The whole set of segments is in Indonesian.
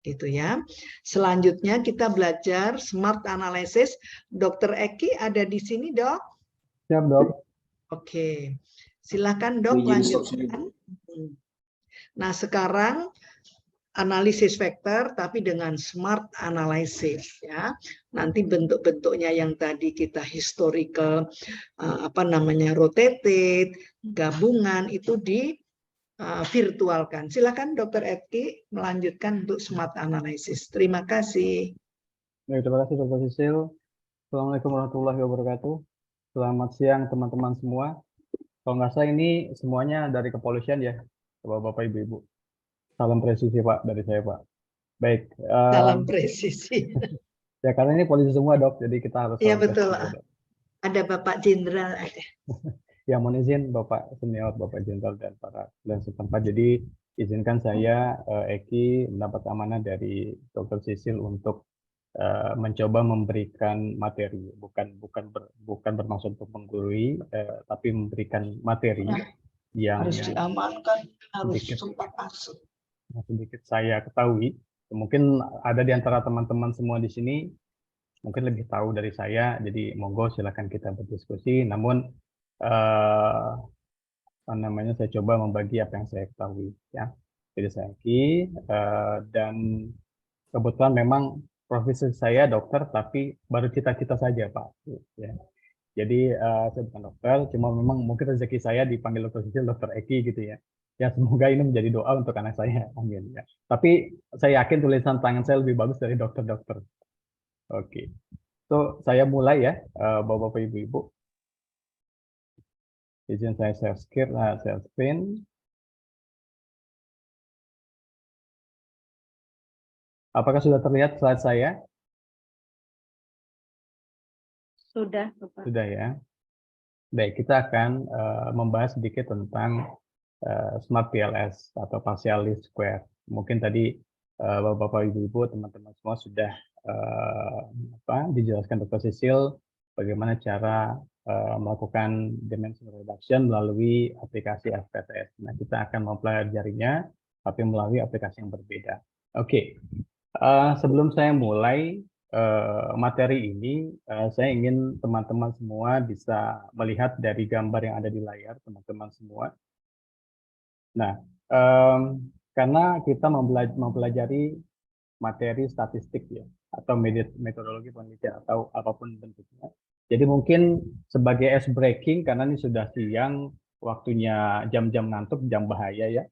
gitu ya. Selanjutnya kita belajar SMART analysis. Dokter Eki ada di sini, Dok? Siap, Dok. Oke, silakan Dok lanjutkan. Nah, sekarang analisis vektor tapi dengan SMART analysis ya. Nanti bentuk-bentuknya yang tadi kita historical rotated, gabungan itu di virtualkan. Silakan Dokter Eki melanjutkan untuk SMART analysis. Terima kasih. Baik, terima kasih Dr. Sisil. Assalamualaikum warahmatullahi wabarakatuh. Selamat siang teman-teman semua. Kalau nggak salah ini semuanya dari kepolisian ya, Bapak-Bapak, Ibu-Ibu. Salam presisi Pak dari saya Pak. Baik. Salam presisi. Ya karena ini polisi semua Dok, jadi kita harus. Iya betul. Ada Bapak Jenderal ada. Ya mohon izin Bapak Senior, Bapak Jenderal dan para dan setempat. Jadi izinkan saya Eki mendapat amanah dari Dr. Sisil untuk mencoba memberikan materi, bukan bermaksud untuk menggurui, tapi memberikan materi yang harus diamankan, harus sedikit, sempat masuk. Sedikit saya ketahui, mungkin ada di antara teman-teman semua di sini mungkin lebih tahu dari saya, jadi monggo silakan kita berdiskusi. Namun saya coba membagi apa yang saya ketahui ya. Jadi saya dan kebetulan memang profesi saya dokter, tapi baru cita-cita saja Pak. Ya. Jadi saya bukan dokter, cuma memang mungkin rezeki saya dipanggil Dokter Sisil, Dokter Eki gitu ya. Ya semoga ini menjadi doa untuk anak saya, amin ya. Tapi saya yakin tulisan tangan saya lebih bagus dari dokter-dokter. Oke, so saya mulai ya, Bapak-Bapak, Ibu-Ibu. Izin saya share screen. Apakah sudah terlihat slide saya? Sudah, Bapak. Sudah ya. Baik, kita akan membahas sedikit tentang Smart PLS atau partial least square. Mungkin tadi Bapak, Ibu-Ibu, teman-teman semua sudah dijelaskan Dr. Sisil bagaimana cara melakukan dimension reduction melalui aplikasi FPTS. Nah, kita akan mempelajarinya, tapi melalui aplikasi yang berbeda. Oke, sebelum saya mulai materi ini, saya ingin teman-teman semua bisa melihat dari gambar yang ada di layar, teman-teman semua. Nah, karena kita mempelajari materi statistik ya, atau metodologi penelitian atau apapun bentuknya. Jadi mungkin sebagai ice breaking, karena ini sudah siang, waktunya jam-jam ngantuk, jam bahaya ya.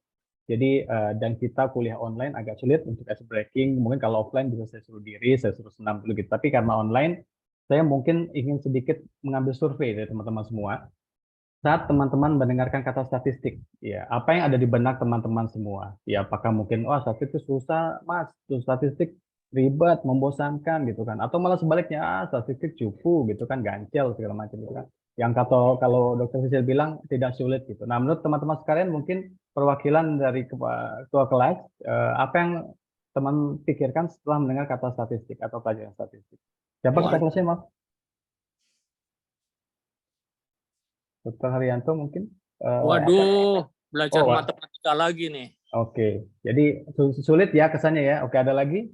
Jadi dan kita kuliah online agak sulit untuk ice breaking. Mungkin kalau offline bisa saya suruh diri, saya suruh senam dulu gitu. Tapi karena online, saya mungkin ingin sedikit mengambil survei dari teman-teman semua. Saat teman-teman mendengarkan kata statistik, ya apa yang ada di benak teman-teman semua? Ya apakah mungkin, wah statistik susah, mas, statistik ribet, membosankan gitu kan? Atau malah sebaliknya, statistik cupu gitu kan, gancel segala macam gitu kan? Yang kalau Dr. Sisil bilang tidak sulit gitu. Nah menurut teman-teman sekalian mungkin perwakilan dari ketua kelas, apa yang teman pikirkan setelah mendengar kata statistik atau pelajaran statistik? Siapa ketua kelasnya, Mas? Dr. Haryanto mungkin? Waduh, belajar matematika lagi nih. Oke, jadi sulit ya kesannya ya. Oke, ada lagi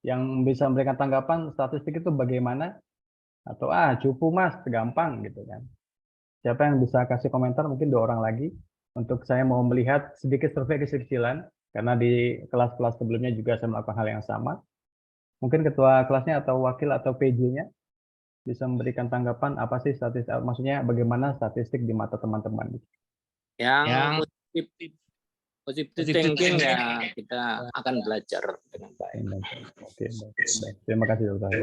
yang bisa memberikan tanggapan statistik itu bagaimana? Atau cupu mas, gampang gitu kan. Siapa yang bisa kasih komentar? Mungkin 2 orang lagi. Untuk saya mau melihat sedikit survei kecil-kecilan, karena di kelas-kelas sebelumnya juga saya melakukan hal yang sama. Mungkin ketua kelasnya atau wakil atau PJ-nya bisa memberikan tanggapan apa sih statistik, maksudnya bagaimana statistik di mata teman-teman. Yang positif thinking ya kita akan belajar dengan baik. Oke, baik. Terima kasih Dokter.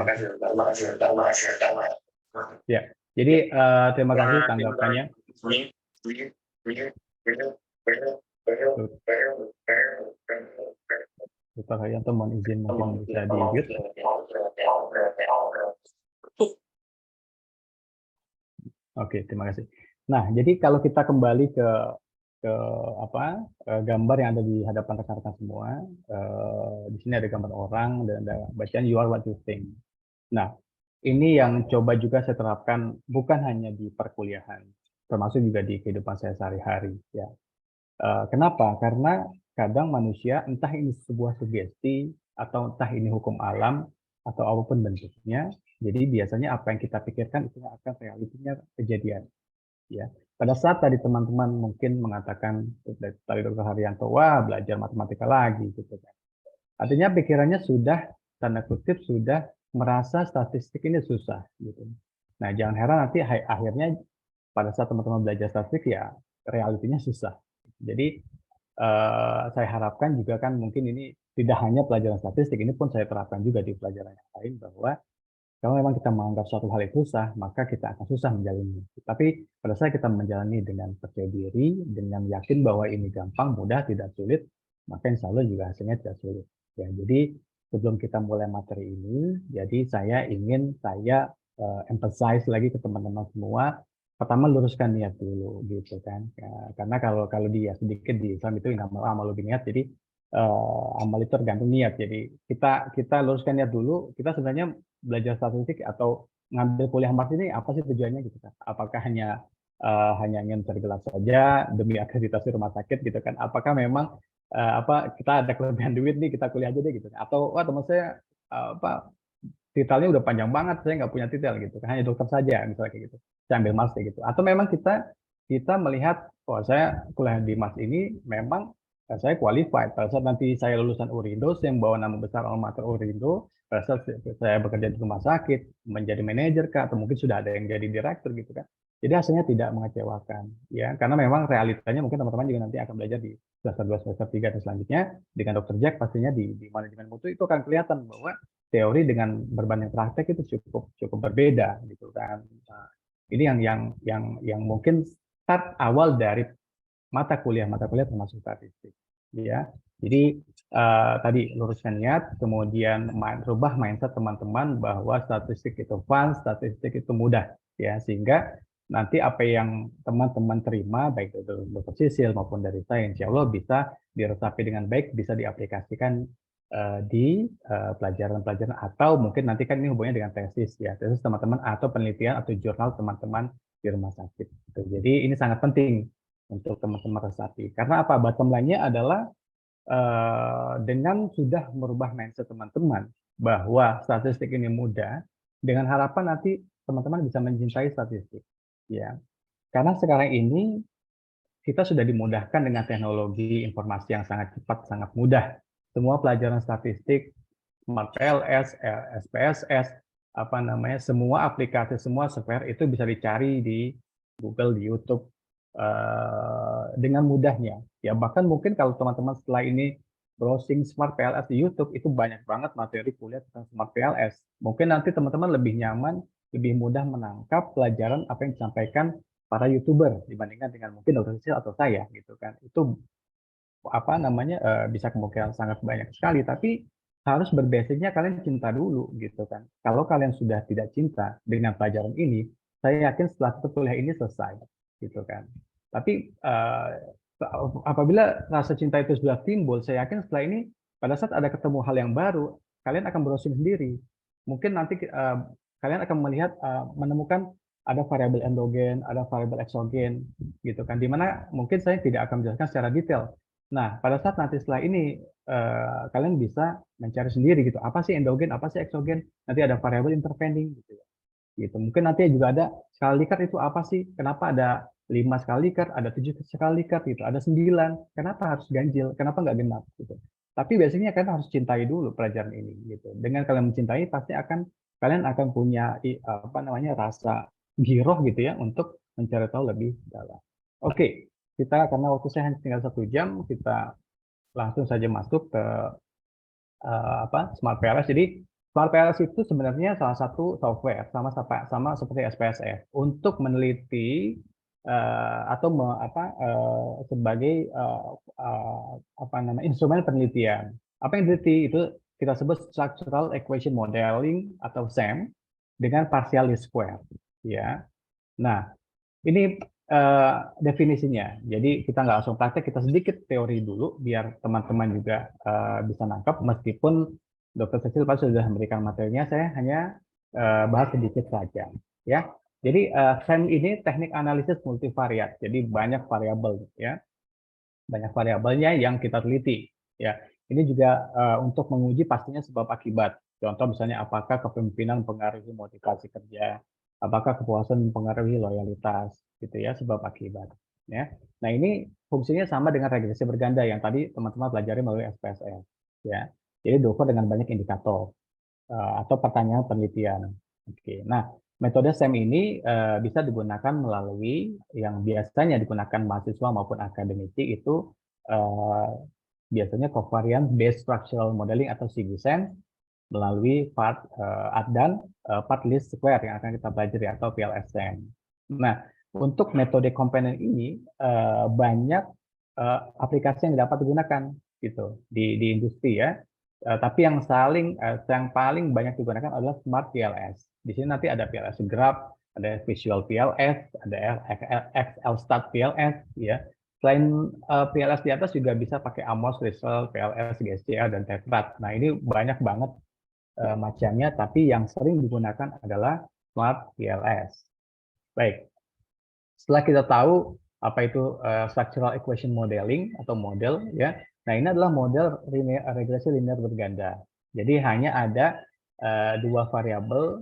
Ya, jadi terima kasih tanggapannya. Dokter Haryanto mohon izin mungkin bisa di-mute. Oke, terima kasih. Nah, jadi kalau kita kembali ke gambar yang ada di hadapan rekan-rekan semua, di sini ada gambar orang dan ada bacaan you are what you think. Nah, ini yang coba juga saya terapkan bukan hanya di perkuliahan, termasuk juga di kehidupan saya sehari-hari. Ya, kenapa? Karena kadang manusia entah ini sebuah sugesti atau entah ini hukum alam atau apapun bentuknya. Jadi biasanya apa yang kita pikirkan itu akan realitinya kejadian. Ya, pada saat tadi teman-teman mungkin mengatakan tadi Dr. Haryanto, wah belajar matematika lagi gitu kan. Artinya pikirannya sudah tanda kutip sudah merasa statistik ini susah gitu. Nah, jangan heran nanti akhirnya pada saat teman-teman belajar statistik ya realitinya susah. Jadi saya harapkan juga kan mungkin ini tidak hanya pelajaran statistik, ini pun saya terapkan juga di pelajaran yang lain bahwa kalau memang kita menganggap suatu hal itu susah, maka kita akan susah menjalani. Tapi pada saat kita menjalani dengan percaya diri, dengan yakin bahwa ini gampang, mudah, tidak sulit, maka insya Allah juga hasilnya tidak sulit. Ya, jadi sebelum kita mulai materi ini, jadi saya ingin emphasize lagi ke teman-teman semua. Pertama luruskan niat dulu, gitu kan? Ya, karena kalau dia sedikit di Islam itu amal lebih niat, jadi amal itu tergantung niat. Jadi kita luruskan niat dulu. Kita sebenarnya belajar statistik atau ngambil kuliah Mars ini apa sih tujuannya gitu kan? Apakah hanya ingin mencari gelar saja demi akreditasi rumah sakit gitu kan? Apakah memang kita ada kelebihan duit nih kita kuliah aja deh gitu? Atau wah teman saya titelnya udah panjang banget saya nggak punya titel gitu kan? Hanya dokter saja misalnya kayak gitu. Saya ambil Mars kayak gitu. Atau memang kita melihat oh saya kuliah di Mars ini memang saya qualified. Pada saat nanti saya lulusan Urindo, saya membawa nama besar alma mater Urindo, pada saat saya bekerja di rumah sakit, menjadi manajer kah, atau mungkin sudah ada yang jadi direktur gitu kan. Jadi hasilnya tidak mengecewakan, ya, karena memang realitanya mungkin teman-teman juga nanti akan belajar di semester 2, semester 3 dan selanjutnya dengan Dr. Jack pastinya di manajemen mutu itu akan kelihatan bahwa teori dengan berbanding praktek itu cukup berbeda gitu kan. Nah, ini yang mungkin start awal dari mata kuliah termasuk statistik, ya. Jadi tadi luruskan niat, kemudian rubah mindset teman-teman bahwa statistik itu fun, statistik itu mudah, ya, sehingga nanti apa yang teman-teman terima baik dari Dr. Sisil maupun dari saya, insya Allah bisa diresapi dengan baik, bisa diaplikasikan di pelajaran-pelajaran atau mungkin nanti kan ini hubungannya dengan tesis, ya, tesis teman-teman atau penelitian atau jurnal teman-teman di rumah sakit. Jadi ini sangat penting untuk teman-teman resapi. Karena apa? Bottom line-nya adalah dengan sudah merubah mindset teman-teman bahwa statistik ini mudah, dengan harapan nanti teman-teman bisa mencintai statistik. Ya, karena sekarang ini kita sudah dimudahkan dengan teknologi informasi yang sangat cepat, sangat mudah. Semua pelajaran statistik, Smart PLS, SPSS, semua aplikasi, semua software itu bisa dicari di Google, di YouTube dengan mudahnya. Ya, bahkan mungkin kalau teman-teman setelah ini browsing Smart PLS di YouTube itu banyak banget materi kuliah tentang Smart PLS. Mungkin nanti teman-teman lebih nyaman, lebih mudah menangkap pelajaran apa yang disampaikan para YouTuber dibandingkan dengan mungkin Dr. Sisil atau saya gitu kan. Itu bisa kemungkinan sangat banyak sekali, tapi harus berbasicnya kalian cinta dulu gitu kan. Kalau kalian sudah tidak cinta dengan pelajaran ini, saya yakin setelah kuliah ini selesai gitu kan. Tapi apabila rasa cinta itu sudah timbul, saya yakin setelah ini pada saat ada ketemu hal yang baru, kalian akan browsing sendiri. Mungkin nanti kalian akan melihat menemukan ada variabel endogen, ada variabel eksogen gitu kan. Dimana mungkin saya tidak akan menjelaskan secara detail. Nah, pada saat nanti setelah ini kalian bisa mencari sendiri gitu. Apa sih endogen, apa sih eksogen? Nanti ada variabel intervening gitu ya. Gitu. Mungkin nanti juga ada skala Likert itu apa sih? Kenapa ada 5 skala Likert, ada 7 skala Likert gitu, ada 9. Kenapa harus ganjil? Kenapa nggak genap gitu? Tapi biasanya kalian harus cintai dulu pelajaran ini gitu. Dengan kalian mencintai pasti kalian akan punya rasa giroh gitu ya untuk mencari tahu lebih dalam. Oke, karena waktu saya hanya tinggal 1 jam, kita langsung saja masuk ke Smart PLS. Jadi Smart PLS itu sebenarnya salah satu software sama seperti SPSS untuk meneliti sebagai instrumen penelitian. Apa yang diteliti itu kita sebut Structural Equation Modeling atau SEM dengan partial least square. Ya, nah ini definisinya. Jadi kita nggak langsung praktek, kita sedikit teori dulu biar teman-teman juga bisa nangkap. Meskipun Dr. Sisil pasti sudah memberikan materinya, saya hanya bahas sedikit saja. Ya, jadi SEM ini teknik analisis multivariat. Jadi banyak variabel, ya, banyak variabelnya yang kita teliti. Ya, Ini juga untuk menguji pastinya sebab akibat. Contoh misalnya apakah kepemimpinan mempengaruhi motivasi kerja, apakah kepuasan mempengaruhi loyalitas, gitu ya, sebab akibat. Ya. Nah ini fungsinya sama dengan regresi berganda yang tadi teman-teman pelajari melalui SPSS. Ya. Jadi diukur dengan banyak indikator atau pertanyaan penelitian. Oke. Nah, metode SEM ini bisa digunakan melalui yang biasanya digunakan mahasiswa maupun akademisi itu biasanya covariance based structural modeling atau CBSEM melalui part dan part least square yang akan kita pelajari atau PLSM. Nah, untuk metode komponen ini banyak aplikasi yang dapat digunakan gitu di industri ya. Tapi yang paling banyak digunakan adalah Smart PLS. Di sini nanti ada PLS Graph, ada Visual PLS, ada XLStat PLS, ya. Selain PLS di atas juga bisa pakai Amos, Crystal, PLS, GSCA, dan Tetrat. Nah ini banyak banget macamnya, tapi yang sering digunakan adalah Smart PLS. Baik, setelah kita tahu apa itu structural equation modeling atau model, ya. Nah ini adalah model regresi linear berganda. Jadi hanya ada dua variabel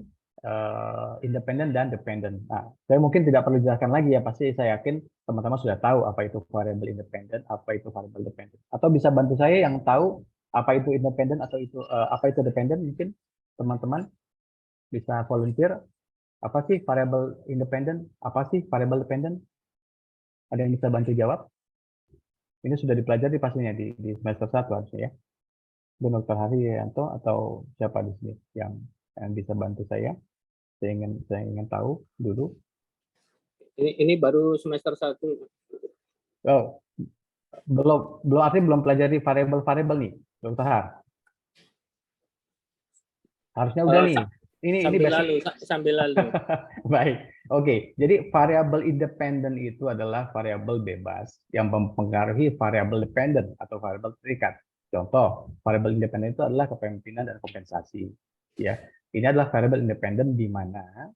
independen dan dependent. Nah, saya mungkin tidak perlu jelaskan lagi ya, pasti saya yakin teman-teman sudah tahu apa itu variabel independen, apa itu variabel dependent. Atau bisa bantu saya yang tahu apa itu independen atau itu apa itu dependent, mungkin teman-teman bisa volunteer. Apa sih variabel independen? Apa sih variabel dependent? Ada yang bisa bantu jawab? Ini sudah dipelajari pastinya di semester 1 harusnya ya. Bu Dr. Haryanto atau siapa di sini yang bisa bantu saya? Saya ingin tahu dulu. Ini baru semester 1. Oh, belum pelajari variabel-variabel nih, Dr. Har. Harusnya udah nih. Ini sambil lalu. Baik. Oke, jadi variabel independen itu adalah variabel bebas yang mempengaruhi variabel dependen atau variabel terikat. Contoh, variabel independen itu adalah kepemimpinan dan kompensasi. Ya, ini adalah variabel independen di mana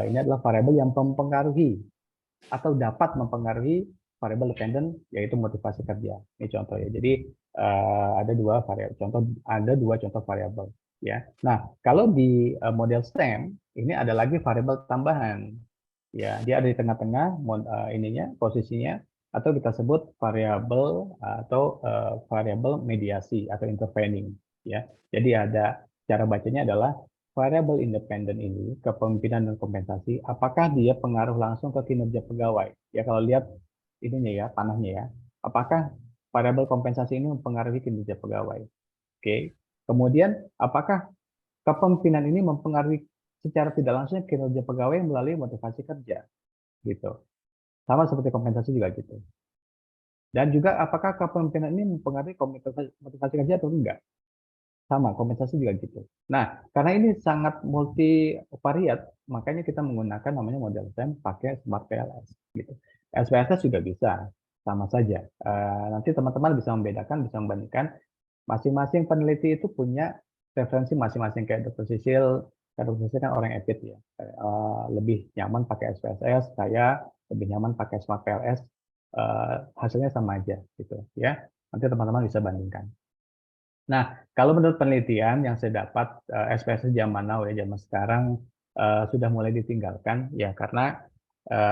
ini adalah variabel yang mempengaruhi atau dapat mempengaruhi variabel dependen yaitu motivasi kerja. Ini contoh ya. Jadi ada dua contoh variabel. Ya. Nah, kalau di model STEM ini ada lagi variabel tambahan. Ya, dia ada di tengah-tengah ininya posisinya atau kita sebut variabel atau variabel mediasi atau intervening. Ya, jadi ada cara bacanya adalah variabel independen ini kepemimpinan dan kompensasi. Apakah dia pengaruh langsung ke kinerja pegawai? Ya, kalau lihat ininya ya panahnya ya. Apakah variabel kompensasi ini mempengaruhi kinerja pegawai? Oke. Kemudian, apakah kepemimpinan ini mempengaruhi secara tidak langsung kinerja pegawai melalui motivasi kerja? Gitu. Sama seperti kompensasi juga gitu. Dan juga apakah kepemimpinan ini mempengaruhi motivasi kerja atau enggak? Sama, kompensasi juga gitu. Nah, karena ini sangat multivariat, makanya kita menggunakan namanya model SEM pakai Smart PLS. Gitu. SPSS juga bisa, sama saja. Nanti teman-teman bisa membedakan, bisa membandingkan. Masing-masing peneliti itu punya referensi masing-masing. Kayak Dr. Sisil kan orang EPIT ya. Lebih nyaman pakai SPSS, saya lebih nyaman pakai Smart PLS. Hasilnya sama aja gitu ya. Nanti teman-teman bisa bandingkan. Nah, kalau menurut penelitian yang saya dapat, SPSS zaman now ya, zaman sekarang sudah mulai ditinggalkan ya karena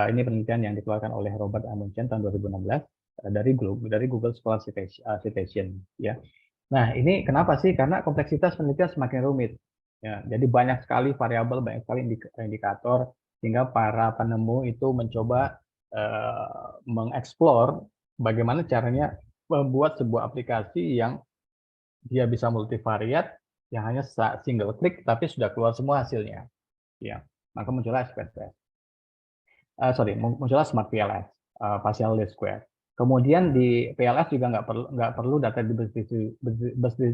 ini penelitian yang dikeluarkan oleh Robert Amundsen tahun 2016 dari Google Scholar Citation ya. Nah, ini kenapa sih? Karena kompleksitas penelitian semakin rumit. Ya, jadi banyak sekali variabel, banyak sekali indikator, sehingga para penemu itu mencoba mengeksplor bagaimana caranya membuat sebuah aplikasi yang dia bisa multivariat, yang hanya single click, tapi sudah keluar semua hasilnya. Ya, maka muncullah SPSS. Muncullah Smart PLS, partial least square. Kemudian di PLS juga nggak perlu data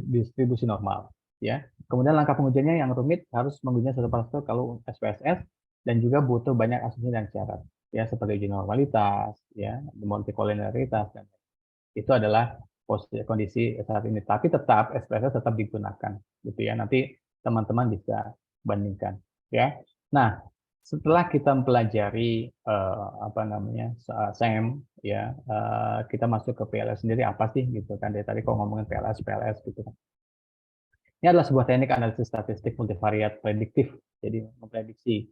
distribusi normal, ya. Kemudian langkah pengujiannya yang rumit harus mengujinya satu persatu kalau SPSS dan juga butuh banyak asumsi dan syarat, ya seperti uji normalitas, ya, multikoliniaritas dan itu adalah kondisi saat ini. Tapi tetap SPSS tetap digunakan, gitu ya. Nanti teman-teman bisa bandingkan, ya. Nah, setelah kita mempelajari apa namanya SEM, ya kita masuk ke PLS sendiri apa sih gitu kan? Dari tadi kok ngomongin PLS gitu kan. Ini adalah sebuah teknik analisis statistik multivariat prediktif. Jadi memprediksi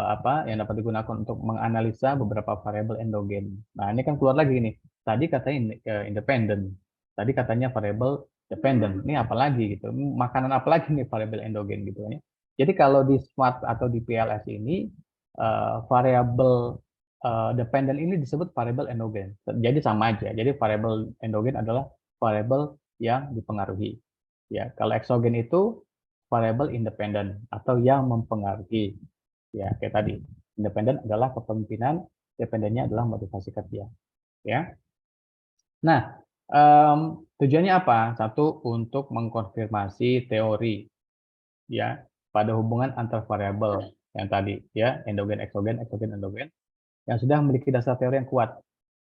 apa yang dapat digunakan untuk menganalisa beberapa variabel endogen. Nah, ini kan keluar lagi nih. Tadi katanya independen. Tadi katanya variabel dependent. Ini apa lagi gitu? Makanan apa lagi nih variabel endogen gitu ya. Jadi kalau di SMART atau di PLS ini variabel dependent ini disebut variabel endogen. Jadi sama aja. Jadi variabel endogen adalah variabel yang dipengaruhi. Ya, kalau eksogen itu variabel independen atau yang mempengaruhi. Ya, kayak tadi. Independen adalah kepemimpinan, dependennya adalah motivasi kerja. Ya. Nah, tujuannya apa? Satu, untuk mengkonfirmasi teori ya pada hubungan antar variabel yang tadi ya, endogen, eksogen, endogen yang sudah memiliki dasar teori yang kuat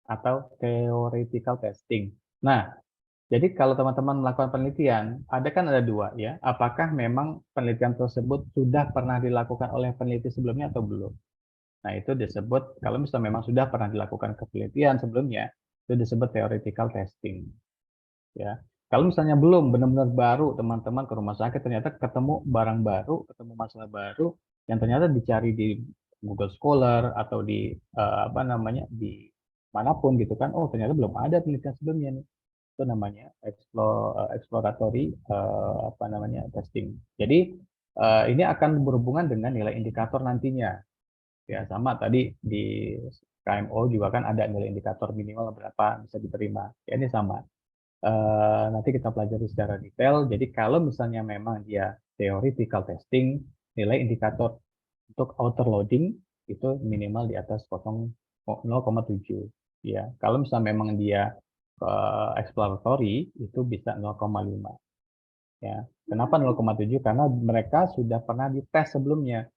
atau theoretical testing. Nah, jadi kalau teman-teman melakukan penelitian, ada dua ya. Apakah memang penelitian tersebut sudah pernah dilakukan oleh peneliti sebelumnya atau belum? Nah, itu disebut, kalau misalnya memang sudah pernah dilakukan penelitian sebelumnya, itu disebut theoretical testing. Ya. Kalau misalnya belum, benar-benar baru teman-teman ke rumah sakit, ternyata ketemu barang baru, ketemu masalah baru, yang ternyata dicari di Google Scholar atau di apa namanya di manapun gitu kan, oh ternyata belum ada penelitian sebelumnya nih. Itu namanya exploratory apa namanya testing. Jadi ini akan berhubungan dengan nilai indikator nantinya. Ya sama tadi di KMO juga kan ada nilai indikator minimal berapa bisa diterima. Ya ini sama. Nanti kita pelajari secara detail. Jadi kalau misalnya memang dia theoretical testing, nilai indikator untuk outer loading itu minimal di atas 0,7. Ya, kalau misalnya memang dia exploratory itu bisa 0,5. Ya, kenapa 0,7? Karena mereka sudah pernah dites sebelumnya.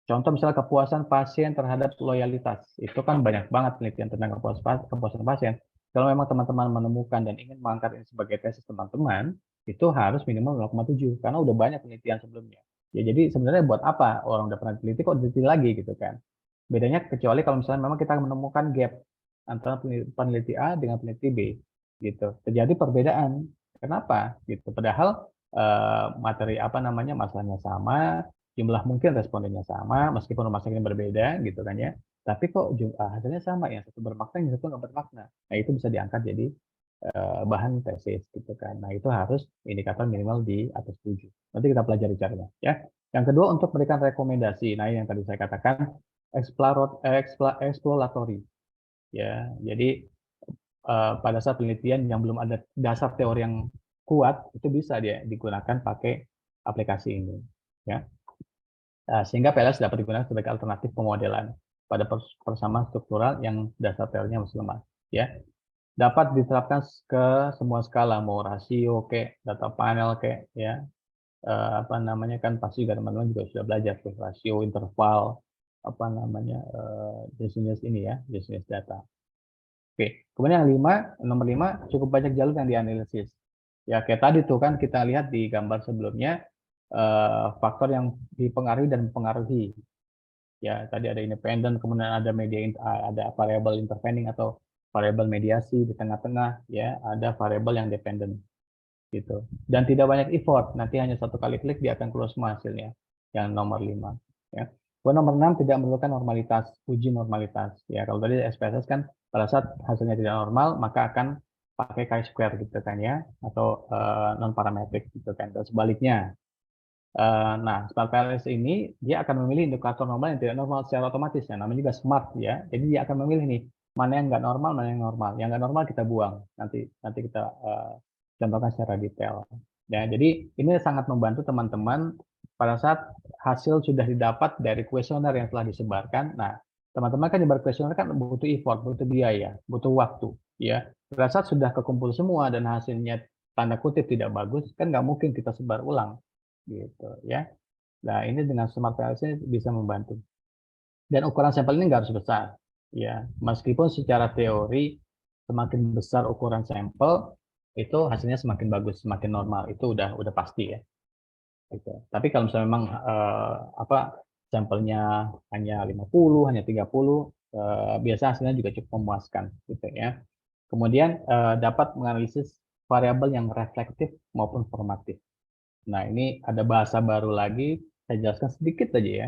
Contoh misalnya kepuasan pasien terhadap loyalitas. Itu kan banyak banget penelitian tentang kepuasan pasien. Kalau memang teman-teman menemukan dan ingin mengangkat ini sebagai tesis teman-teman, itu harus minimal 0,7 karena udah banyak penelitian sebelumnya. Ya jadi sebenarnya buat apa orang udah pernah teliti kok diteliti lagi gitu kan. Bedanya kecuali kalau misalnya memang kita menemukan gap antara peneliti A dengan peneliti B gitu. Terjadi perbedaan. Kenapa? Gitu. Padahal materi apa namanya masalahnya sama, jumlah mungkin respondennya sama, meskipun rumah sakitnya berbeda gitu kan ya. Tapi kok hasilnya sama, yang satu bermakna, yang satu nggak bermakna. Nah itu bisa diangkat jadi bahan tesis gitu kan. Nah itu harus indikator minimal di atas 7. Nanti kita pelajari caranya ya. Yang kedua untuk memberikan rekomendasi. Nah yang tadi saya katakan exploratory ya. Jadi pada saat penelitian yang belum ada dasar teori yang kuat itu bisa dia digunakan pakai aplikasi ini ya. Sehingga PLS dapat digunakan sebagai alternatif pemodelan pada persamaan struktural yang dasar teorinya masih lemah. Ya, dapat diterapkan ke semua skala, mau rasio, kayak data panel, kayak ya apa namanya kan pasti juga teman-teman juga sudah belajar tuh rasio, interval, apa namanya jenis ini ya, jenis data. Oke, kemudian yang nomor 5 cukup banyak jalur yang dianalisis. Ya kayak tadi tuh kan kita lihat di gambar sebelumnya. Faktor yang dipengaruhi dan mempengaruhi. Ya, tadi ada independen, kemudian ada ada variabel intervening atau variabel mediasi di tengah-tengah, ya, ada variabel yang dependen. Gitu. Dan tidak banyak effort, nanti hanya satu kali klik dia akan keluar semua hasilnya. Yang nomor 5, ya. Nomor 6 tidak memerlukan normalitas, uji normalitas. Ya, kalau tadi SPSS kan pada saat hasilnya tidak normal, maka akan pakai chi-square gitu kan ya, atau non parametrik gitu kan. Dan sebaliknya. Nah, smart PLS ini dia akan memilih indikator normal yang tidak normal secara otomatis, ya namanya juga smart ya. Jadi dia akan memilih nih mana yang nggak normal, mana yang normal. Yang nggak normal kita buang. Nanti kita contohkan secara detail. Ya, jadi ini sangat membantu teman-teman pada saat hasil sudah didapat dari kuesioner yang telah disebarkan. Nah, teman-teman kan nyebar kuesioner kan butuh effort, butuh biaya, butuh waktu. Ya, pada saat sudah kekumpul semua dan hasilnya tanda kutip tidak bagus, kan nggak mungkin kita sebar ulang. Gitu ya. Nah ini dengan smart PLS ini bisa membantu. Dan ukuran sampel ini nggak harus besar, ya. Meskipun secara teori semakin besar ukuran sampel itu hasilnya semakin bagus, semakin normal, itu udah pasti ya. Gitu. Tapi kalau misalnya memang apa sampelnya hanya 50, hanya 30, biasa hasilnya juga cukup memuaskan gitu ya. Kemudian dapat menganalisis variabel yang reflektif maupun formatif. Nah, ini ada bahasa baru lagi, saya jelaskan sedikit saja ya.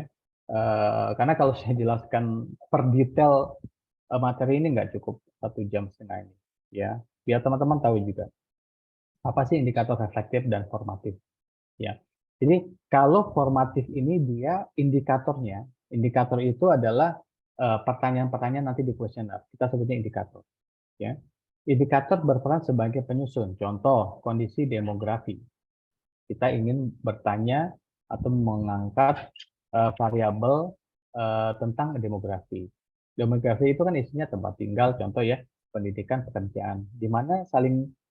Karena kalau saya jelaskan per detail materi ini nggak cukup 1,5 jam ini, ya. Biar teman-teman tahu juga apa sih indikator reflektif dan formatif, ya. Jadi kalau formatif ini dia indikatornya, indikator itu adalah pertanyaan-pertanyaan nanti di kuesioner. Kita sebutnya indikator, ya. Indikator berperan sebagai penyusun. Contoh, kondisi demografi. Kita ingin bertanya atau mengangkat variabel tentang demografi. Demografi itu kan isinya tempat tinggal, contoh ya, pendidikan, pekerjaan. Di mana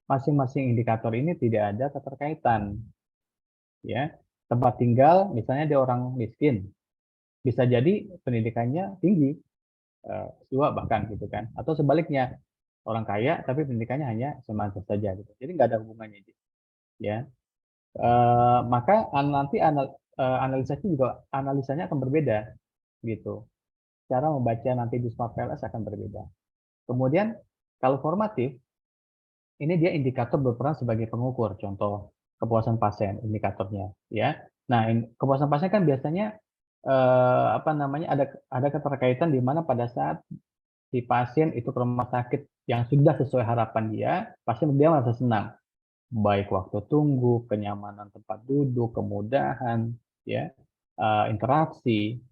masing-masing indikator ini tidak ada keterkaitan. Ya, tempat tinggal, misalnya dia orang miskin, bisa jadi pendidikannya tinggi, S2 bahkan gitu kan. Atau sebaliknya, orang kaya tapi pendidikannya hanya semacam saja gitu. Jadi nggak ada hubungannya, ya. Maka nanti analisanya akan berbeda gitu. Cara membaca nanti di Smart PLS akan berbeda. Kemudian kalau formatif, ini dia indikator berperan sebagai pengukur. Contoh kepuasan pasien indikatornya, ya. Nah, kepuasan pasien kan biasanya ada keterkaitan di mana pada saat si pasien itu ke rumah sakit yang sudah sesuai harapan dia, pasti dia merasa senang. Baik waktu tunggu, kenyamanan tempat duduk, kemudahan, ya, interaksi,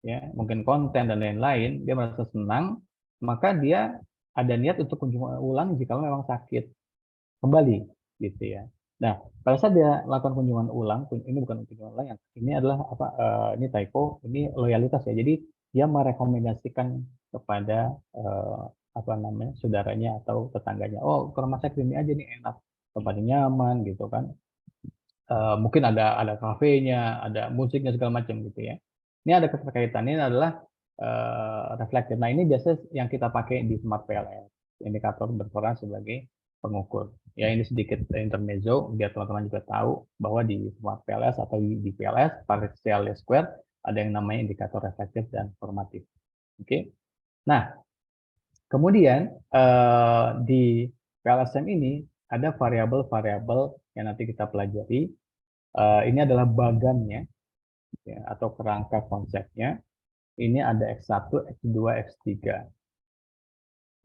ya, mungkin konten dan lain-lain, dia merasa senang, maka dia ada niat untuk kunjungan ulang jika memang sakit kembali, gitu ya. Nah, pada saat dia lakukan kunjungan ulang, ini bukan kunjungan ulang, ini adalah ini typo, ini loyalitas ya. Jadi dia merekomendasikan kepada saudaranya atau tetangganya, oh ke rumah sakit ini aja nih enak, tempatnya nyaman gitu kan. Mungkin ada kafenya, ada musiknya segala macam gitu ya. Ini ada keterkaitan, ini adalah reflektif. Nah, ini biasa yang kita pakai di Smart PLS, indikator berperan sebagai pengukur. Ya, ini sedikit intermezzo biar teman-teman juga tahu bahwa di Smart PLS atau di PLS, partial least square, ada yang namanya indikator reflektif dan formatif. Oke. Nah, kemudian di PLSM ini ada variabel-variabel yang nanti kita pelajari. Ini adalah bagannya, ya, atau kerangka konsepnya. Ini ada X1, X2, X3.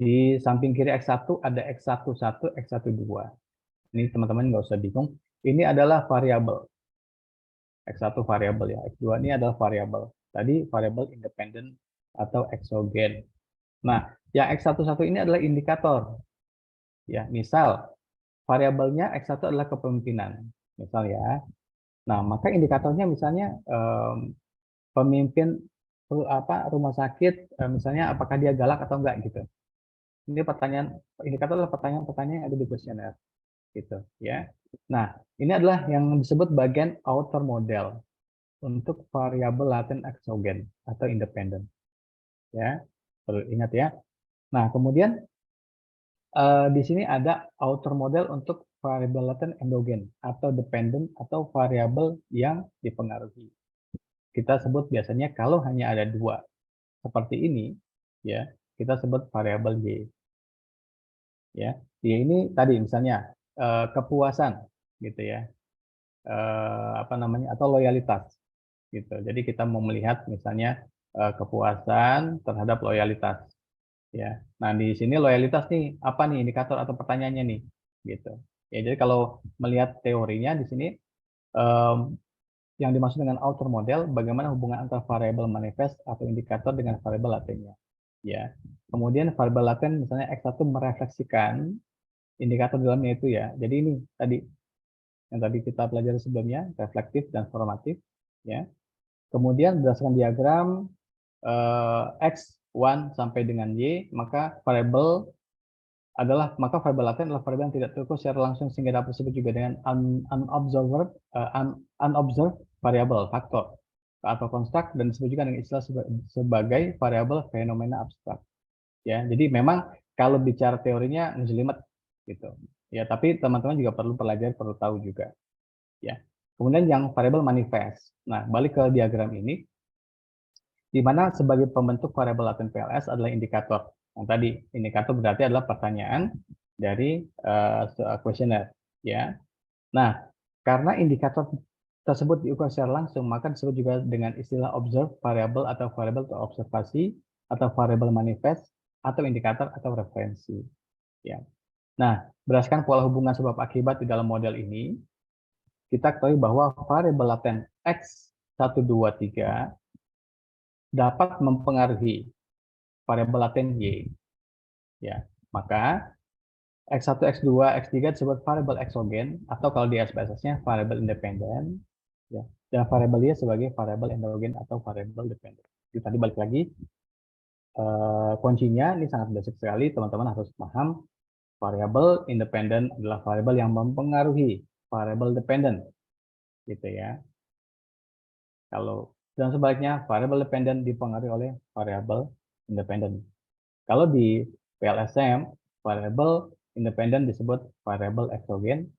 Di samping kiri X1 ada X11, X12. Ini teman-teman nggak usah bingung. Ini adalah variabel. X1 variabel ya, X2 ini adalah variabel. Tadi variabel independen atau eksogen. Nah, yang X11 ini adalah indikator. Ya, misal variabelnya X1 adalah kepemimpinan. Misal ya. Nah, maka indikatornya misalnya pemimpin rumah sakit, misalnya apakah dia galak atau enggak gitu. Ini indikator adalah pertanyaan-pertanyaan yang ada di kuesioner gitu ya. Nah, ini adalah yang disebut bagian outer model untuk variabel laten eksogen atau independen. Ya, perlu ingat ya. Nah, kemudian di sini ada outer model untuk variabel laten endogen atau dependent atau variabel yang dipengaruhi. Kita sebut biasanya kalau hanya ada dua seperti ini, ya, kita sebut variabel Y. Ya, Y ini tadi misalnya kepuasan, gitu ya, atau loyalitas, gitu. Jadi kita mau melihat misalnya kepuasan terhadap loyalitas, ya. Nah di sini loyalitas nih apa nih indikator atau pertanyaannya nih, gitu. Ya jadi kalau melihat teorinya di sini yang dimaksud dengan outer model, bagaimana hubungan antara variabel manifest atau indikator dengan variabel latennya. Ya. Kemudian variabel laten misalnya X1 merefleksikan indikator dalamnya itu ya. Jadi ini tadi yang tadi kita pelajari sebelumnya, reflektif dan formatif. Ya. Kemudian berdasarkan diagram X1 sampai dengan Y, maka variabel laten adalah variabel yang tidak terukur secara langsung sehingga dapat disebut juga dengan unobserved variable faktor atau konstrak dan disebut juga dengan istilah sebagai variabel fenomena abstrak. Ya, jadi memang kalau bicara teorinya ngejelimet gitu. Ya, tapi teman-teman juga perlu pelajari, perlu tahu juga. Ya. Kemudian yang variabel manifest. Nah, balik ke diagram ini. di mana sebagai pembentuk variabel laten PLS adalah indikator. Yang tadi indikator berarti adalah pertanyaan dari kuesioner, ya. Nah, karena indikator tersebut diukur secara langsung, maka disebut juga dengan istilah observed variable atau variable terobservasi atau variable manifest atau indikator atau referensi. Ya. Nah, berdasarkan pola hubungan sebab akibat di dalam model ini, kita ketahui bahwa variabel laten X123 dapat mempengaruhi variabel laten Y. Ya, maka X1, X2, X3 disebut variabel eksogen atau kalau di SPSS-nya variabel independen, ya, dan variabel Y sebagai variabel endogen atau variabel dependen. Jadi tadi balik lagi, kuncinya ini sangat basic sekali, teman-teman harus paham variabel independen adalah variabel yang mempengaruhi variabel dependen, gitu ya. Kalau dan sebaliknya variabel dependen dipengaruhi oleh variabel independen. Kalau di PLSM, variabel independen disebut variabel eksogen,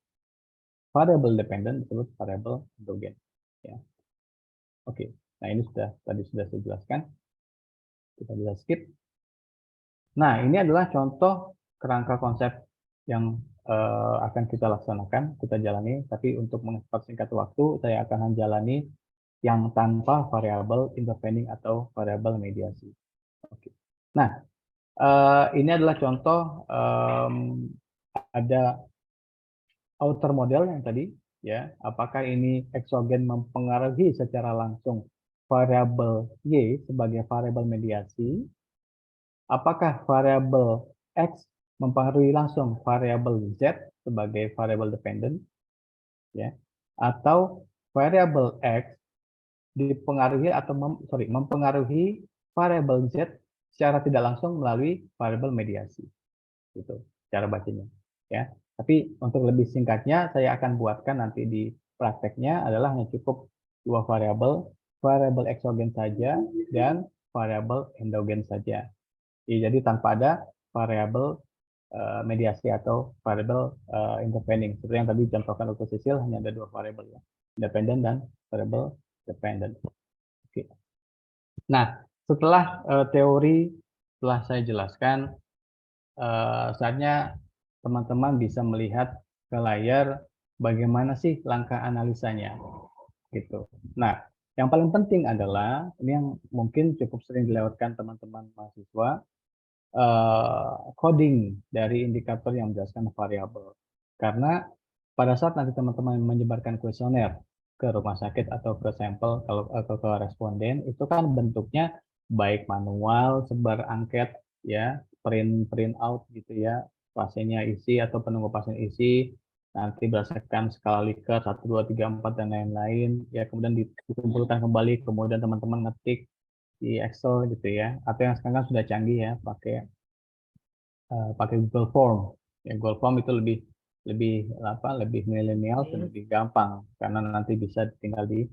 variabel dependen disebut variabel endogen. Ya. Oke, nah ini tadi sudah saya jelaskan. Kita bisa skip. Nah, ini adalah contoh kerangka konsep yang akan kita laksanakan, kita jalani. Tapi untuk mempersingkat waktu, saya akan menjalani yang tanpa variabel intervening atau variabel mediasi. Oke. Nah, ini adalah contoh ada outer model yang tadi, ya. Apakah ini eksogen mempengaruhi secara langsung variabel Y sebagai variabel mediasi? Apakah variabel X mempengaruhi langsung variabel Z sebagai variabel dependent, ya, atau variabel X dipengaruhi atau mempengaruhi variabel Z secara tidak langsung melalui variabel mediasi, gitu cara bacanya, ya. Tapi untuk lebih singkatnya saya akan buatkan nanti di prakteknya adalah hanya cukup dua variabel eksogen saja dan variabel endogen saja. Jadi tanpa ada variabel mediasi atau variabel intervening. Seperti yang tadi contohkan Dr. Sisil, hanya ada dua variabel, ya, independen dan variabel dependent. Oke. Nah, setelah teori telah saya jelaskan, saatnya teman-teman bisa melihat ke layar bagaimana sih langkah analisanya, gitu. Nah, yang paling penting adalah ini yang mungkin cukup sering dilewatkan teman-teman mahasiswa, coding dari indikator yang menjelaskan variabel. Karena pada saat nanti teman-teman menyebarkan kuesioner ke rumah sakit atau ke sampel kalau ke responden, itu kan bentuknya baik manual, sebar angket, ya, print out gitu ya, pasiennya isi atau penunggu pasien isi, nanti berdasarkan skala Likert 1, 2, 3, 4 dan lain-lain, ya, kemudian dikumpulkan kembali, kemudian teman-teman ngetik di Excel gitu ya, atau yang sekarang sudah canggih ya, pakai Google Form. Ya, Google Form itu lebih milenial dan lebih gampang karena nanti bisa tinggal di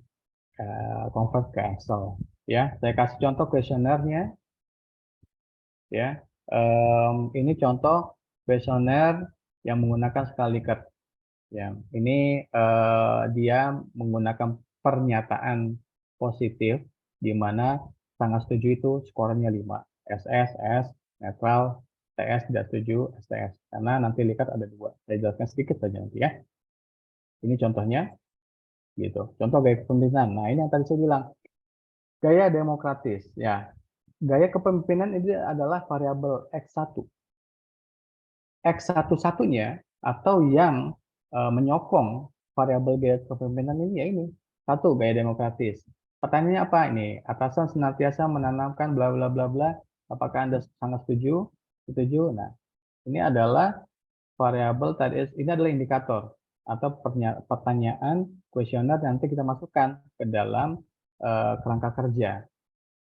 convert ke Excel. Ya, saya kasih contoh kuesionernya. Ya, ini contoh kuesioner yang menggunakan skala Likert. Ya, ini dia menggunakan pernyataan positif di mana sangat setuju itu skornya 5. SS, S, netral, TS tidak setuju, STS. Karena nanti Likert ada 2. Saya jelaskan sedikit saja nanti ya. Ini contohnya, gitu. Contoh gaya kepemimpinan. Nah, ini yang tadi saya bilang. Gaya demokratis. Ya, gaya kepemimpinan ini adalah variabel X1. X1-1-nya atau yang menyokong variabel gaya kepemimpinan ini ya ini. 1, gaya demokratis. Pertanyaannya apa ini? Atasan senantiasa menanamkan bla bla bla bla. Apakah Anda sangat setuju? Setuju. Nah, ini adalah variabel tadi, ini adalah indikator atau pertanyaan kuesioner nanti kita masukkan ke dalam kerangka kerja.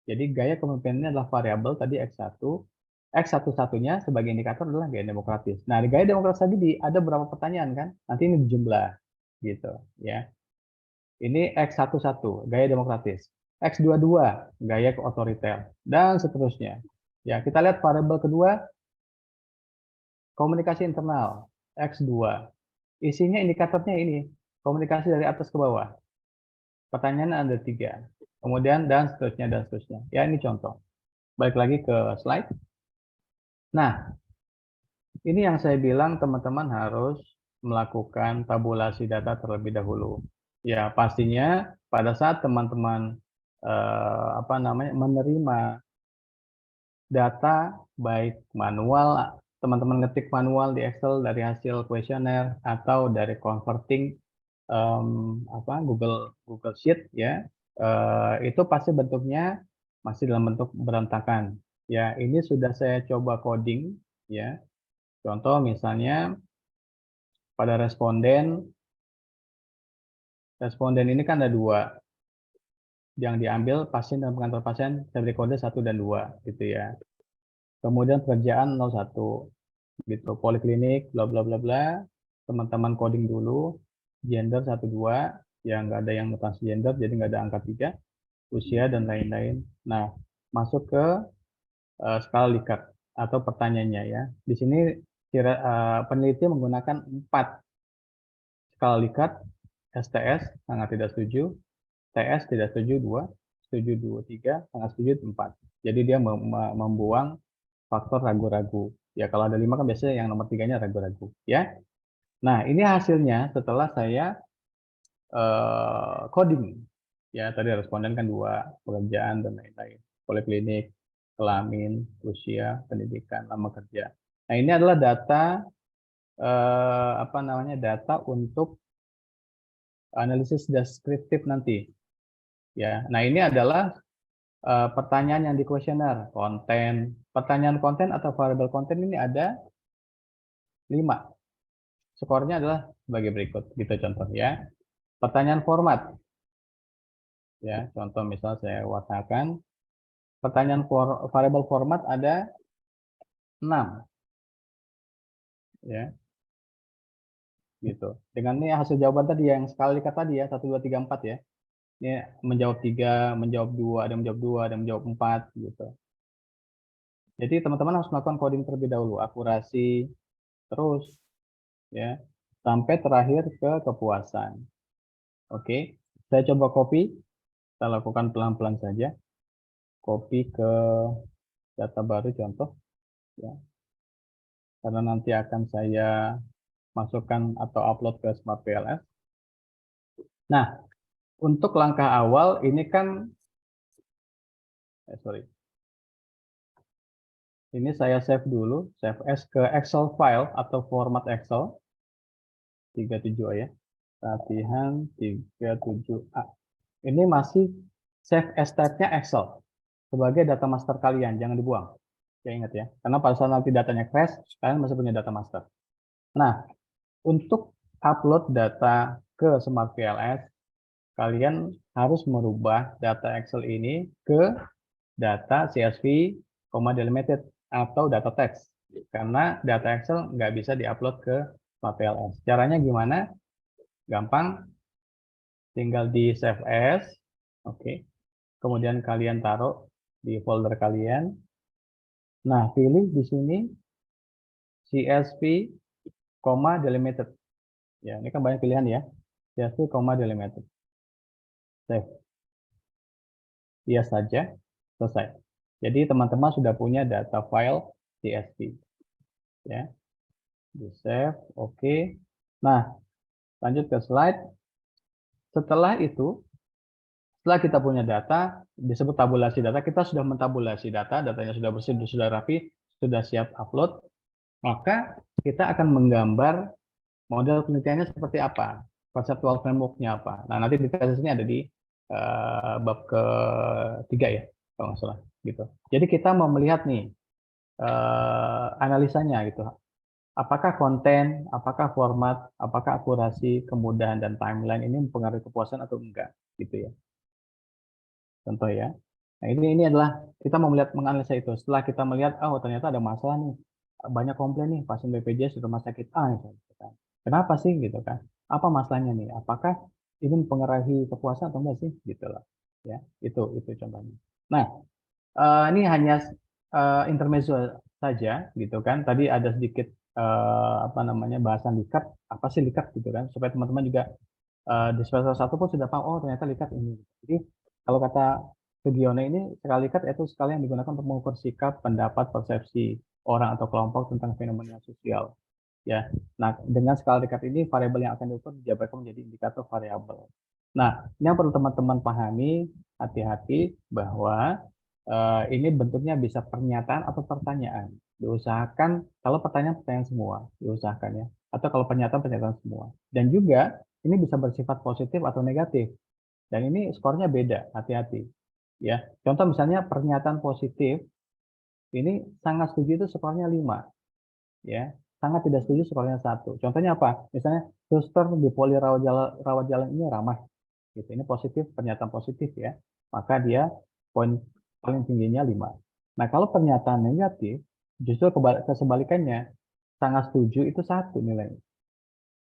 Jadi gaya kepemimpinannya adalah variabel tadi X1. X1-1-nya sebagai indikator adalah gaya demokratis. Nah, di gaya demokratis tadi ada beberapa pertanyaan kan? Nanti ini dijumlah gitu ya. Ini X11 gaya demokratis. X22 gaya otoriter dan seterusnya. Ya, kita lihat variabel kedua komunikasi internal X2. Isinya indikatornya ini, komunikasi dari atas ke bawah. Pertanyaan ada 3. kemudian dan seterusnya. Ya, ini contoh. Balik lagi ke slide. Nah, ini yang saya bilang teman-teman harus melakukan tabulasi data terlebih dahulu. Ya, pastinya pada saat teman-teman menerima data baik manual, teman-teman ngetik manual di Excel dari hasil kuesioner atau dari converting Google Sheet ya, itu pasti bentuknya masih dalam bentuk berantakan. Ya, ini sudah saya coba coding ya. Contoh misalnya pada responden ini kan ada 2. Yang diambil pasien dan pengantar pasien, saya beri kode 1 dan 2 gitu ya. Kemudian pekerjaan 01 gitu, poliklinik bla bla bla bla. Teman-teman coding dulu. Gender 12, ya nggak ada yang mutasi gender, jadi nggak ada angka 3, usia dan lain-lain. Nah, masuk ke skala Likert atau pertanyaannya ya. Di sini peneliti menggunakan 4 skala Likert, STS sangat tidak setuju, TS tidak setuju 2, setuju 2, 3, sangat setuju 4. Jadi dia membuang faktor ragu-ragu. Ya kalau ada 5 kan biasanya yang nomor 3-nya ragu-ragu ya. Nah, ini hasilnya setelah saya coding. Ya, tadi responden kan 2, pekerjaan dan lain-lain. Poliklinik, kelamin, usia, pendidikan, lama kerja. Nah, ini adalah data data untuk analisis deskriptif nanti. Ya. Nah, ini adalah pertanyaan yang di kuesioner, konten. Pertanyaan konten atau variabel konten ini ada 5. Skornya adalah sebagai berikut, gitu contoh ya. Pertanyaan format. Ya, contoh misal saya warnakan. Pertanyaan variabel format ada 6. Ya. Gitu. Dengan ini hasil jawaban tadi yang skala Likert tadi ya, 1 2 3 4 ya. Ini menjawab 3, menjawab 2, ada yang menjawab 2, ada yang menjawab 4 gitu. Jadi teman-teman harus melakukan coding terlebih dahulu, akurasi terus ya, sampai terakhir ke kepuasan. Oke. Saya coba copy, kita lakukan pelan-pelan saja. Copy ke data baru contoh ya. Karena nanti akan saya masukkan atau upload ke Smart PLS. Nah, untuk langkah awal ini kan ini saya save dulu, save as ke Excel file atau format Excel 37A ya. Latihan 37A. Ini masih save as type-nya Excel sebagai data master kalian, jangan dibuang. Ya ingat ya, karena pada saat nanti datanya crash, kalian masih punya data master. Nah, untuk upload data ke Smart PLS, kalian harus merubah data Excel ini ke data CSV, delimited atau data text. Karena data Excel nggak bisa diupload ke Smart PLS. Caranya gimana? Gampang. Tinggal di save as. Oke. Kemudian kalian taruh di folder kalian. Nah, pilih di sini CSV, delimited. Ya, ini kan banyak pilihan ya. CSV, delimited. Save. Iya saja. Selesai. Jadi teman-teman sudah punya data file CSV. Ya. Di save, oke. Nah, lanjut ke slide. Setelah itu, setelah kita punya data, disebut tabulasi data, kita sudah mentabulasi data, datanya sudah bersih, sudah rapi, sudah siap upload, maka kita akan menggambar model penelitiannya seperti apa, conceptual framework-nya apa. Nah, nanti detail sini ada di bab ke-3 ya, kalau nggak salah. Gitu. Jadi kita mau melihat nih analisanya gitu. Apakah konten, apakah format, apakah akurasi, kemudahan dan timeline ini mempengaruhi kepuasan atau enggak, gitu ya. Contoh ya. Nah ini adalah kita mau melihat menganalisa itu. Setelah kita melihat, oh ternyata ada masalah nih, banyak komplain nih pasien BPJS di rumah sakit A, gitu kan. Kenapa sih gitu kan? Apa masalahnya nih? Apakah ini mempengaruhi kepuasan atau enggak sih? Gitu loh. Ya, itu contohnya. Nah, ini hanya intermezzo saja, gitu kan. Tadi ada sedikit bahasan Likert, apa sih Likert gitu kan, supaya teman-teman juga di semester 1 pun sudah paham, oh ternyata Likert ini. Jadi kalau kata Sugiono ini sekali cut itu sekali yang digunakan untuk mengukur sikap, pendapat, persepsi orang atau kelompok tentang fenomena sosial. Ya, nah dengan skala dekat ini variabel yang akan diukur dijabarkan menjadi indikator variabel. Nah, ini yang perlu teman-teman pahami, hati-hati bahwa ini bentuknya bisa pernyataan atau pertanyaan. Diusahakan kalau pertanyaan semua, diusahakan ya. Atau kalau pernyataan semua. Dan juga ini bisa bersifat positif atau negatif. Dan ini skornya beda, hati-hati. Ya, contoh misalnya pernyataan positif ini sangat setuju itu skornya 5. Ya, sangat tidak setuju skornya 1. Contohnya apa? Misalnya suster di poli rawat jalan ini ramah. Gitu. Ini positif, pernyataan positif ya. Maka dia poin paling tingginya 5. Nah, kalau pernyataan negatif justru kesebalikannya, sangat setuju itu 1 nilainya.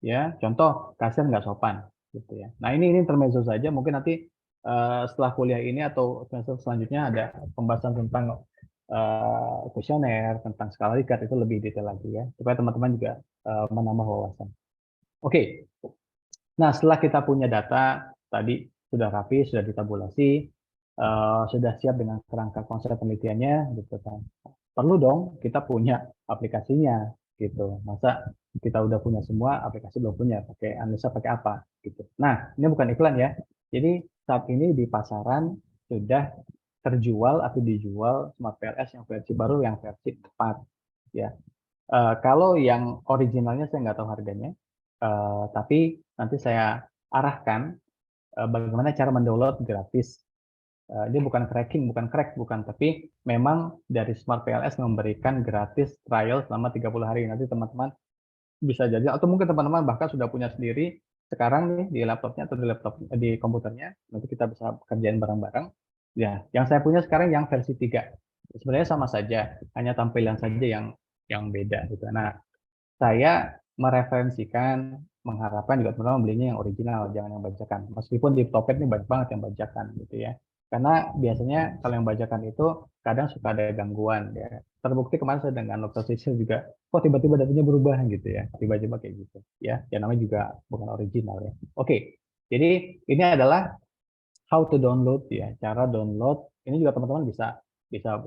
Ya, contoh kasir nggak sopan gitu ya. Nah, ini intermezzo saja, mungkin nanti setelah kuliah ini atau semester selanjutnya ada pembahasan tentang kuesioner, tentang skala Likert itu lebih detail lagi ya, supaya teman-teman juga menambah wawasan. Oke. Nah, setelah kita punya data tadi sudah rapi, sudah ditabulasi, sudah siap dengan kerangka konsep penelitiannya gitu kan. Perlu dong kita punya aplikasinya gitu. Masa kita udah punya semua, aplikasi belum punya, pakai analisa pakai apa gitu. Nah, ini bukan iklan ya. Jadi saat ini di pasaran sudah terjual atau dijual Smart PLS yang versi baru, yang versi 4 ya. Kalau yang originalnya saya nggak tahu harganya, tapi nanti saya arahkan bagaimana cara mendownload gratis. Ini bukan cracking, bukan crack, bukan, tapi memang dari Smart PLS memberikan gratis trial selama 30 hari. Nanti teman-teman bisa jadi, atau mungkin teman-teman bahkan sudah punya sendiri sekarang nih di laptopnya atau di komputernya, nanti kita bisa kerjain bareng-bareng. Ya, yang saya punya sekarang yang versi 3. Sebenarnya sama saja, hanya tampilan saja yang beda gitu. Nah, saya mereferensikan, mengharapkan juga teman-teman belinya yang original, jangan yang bajakan. Meskipun di Topet ini banyak banget yang bajakan gitu ya. Karena biasanya kalau yang bajakan itu kadang suka ada gangguan ya. Terbukti kemarin saya dengan Dr. Sisil juga, kok tiba-tiba datanya berubah gitu ya. Tiba-tiba kayak gitu ya. Yang namanya juga bukan original ya. Oke, jadi ini adalah how to download ya. Cara download, ini juga teman-teman bisa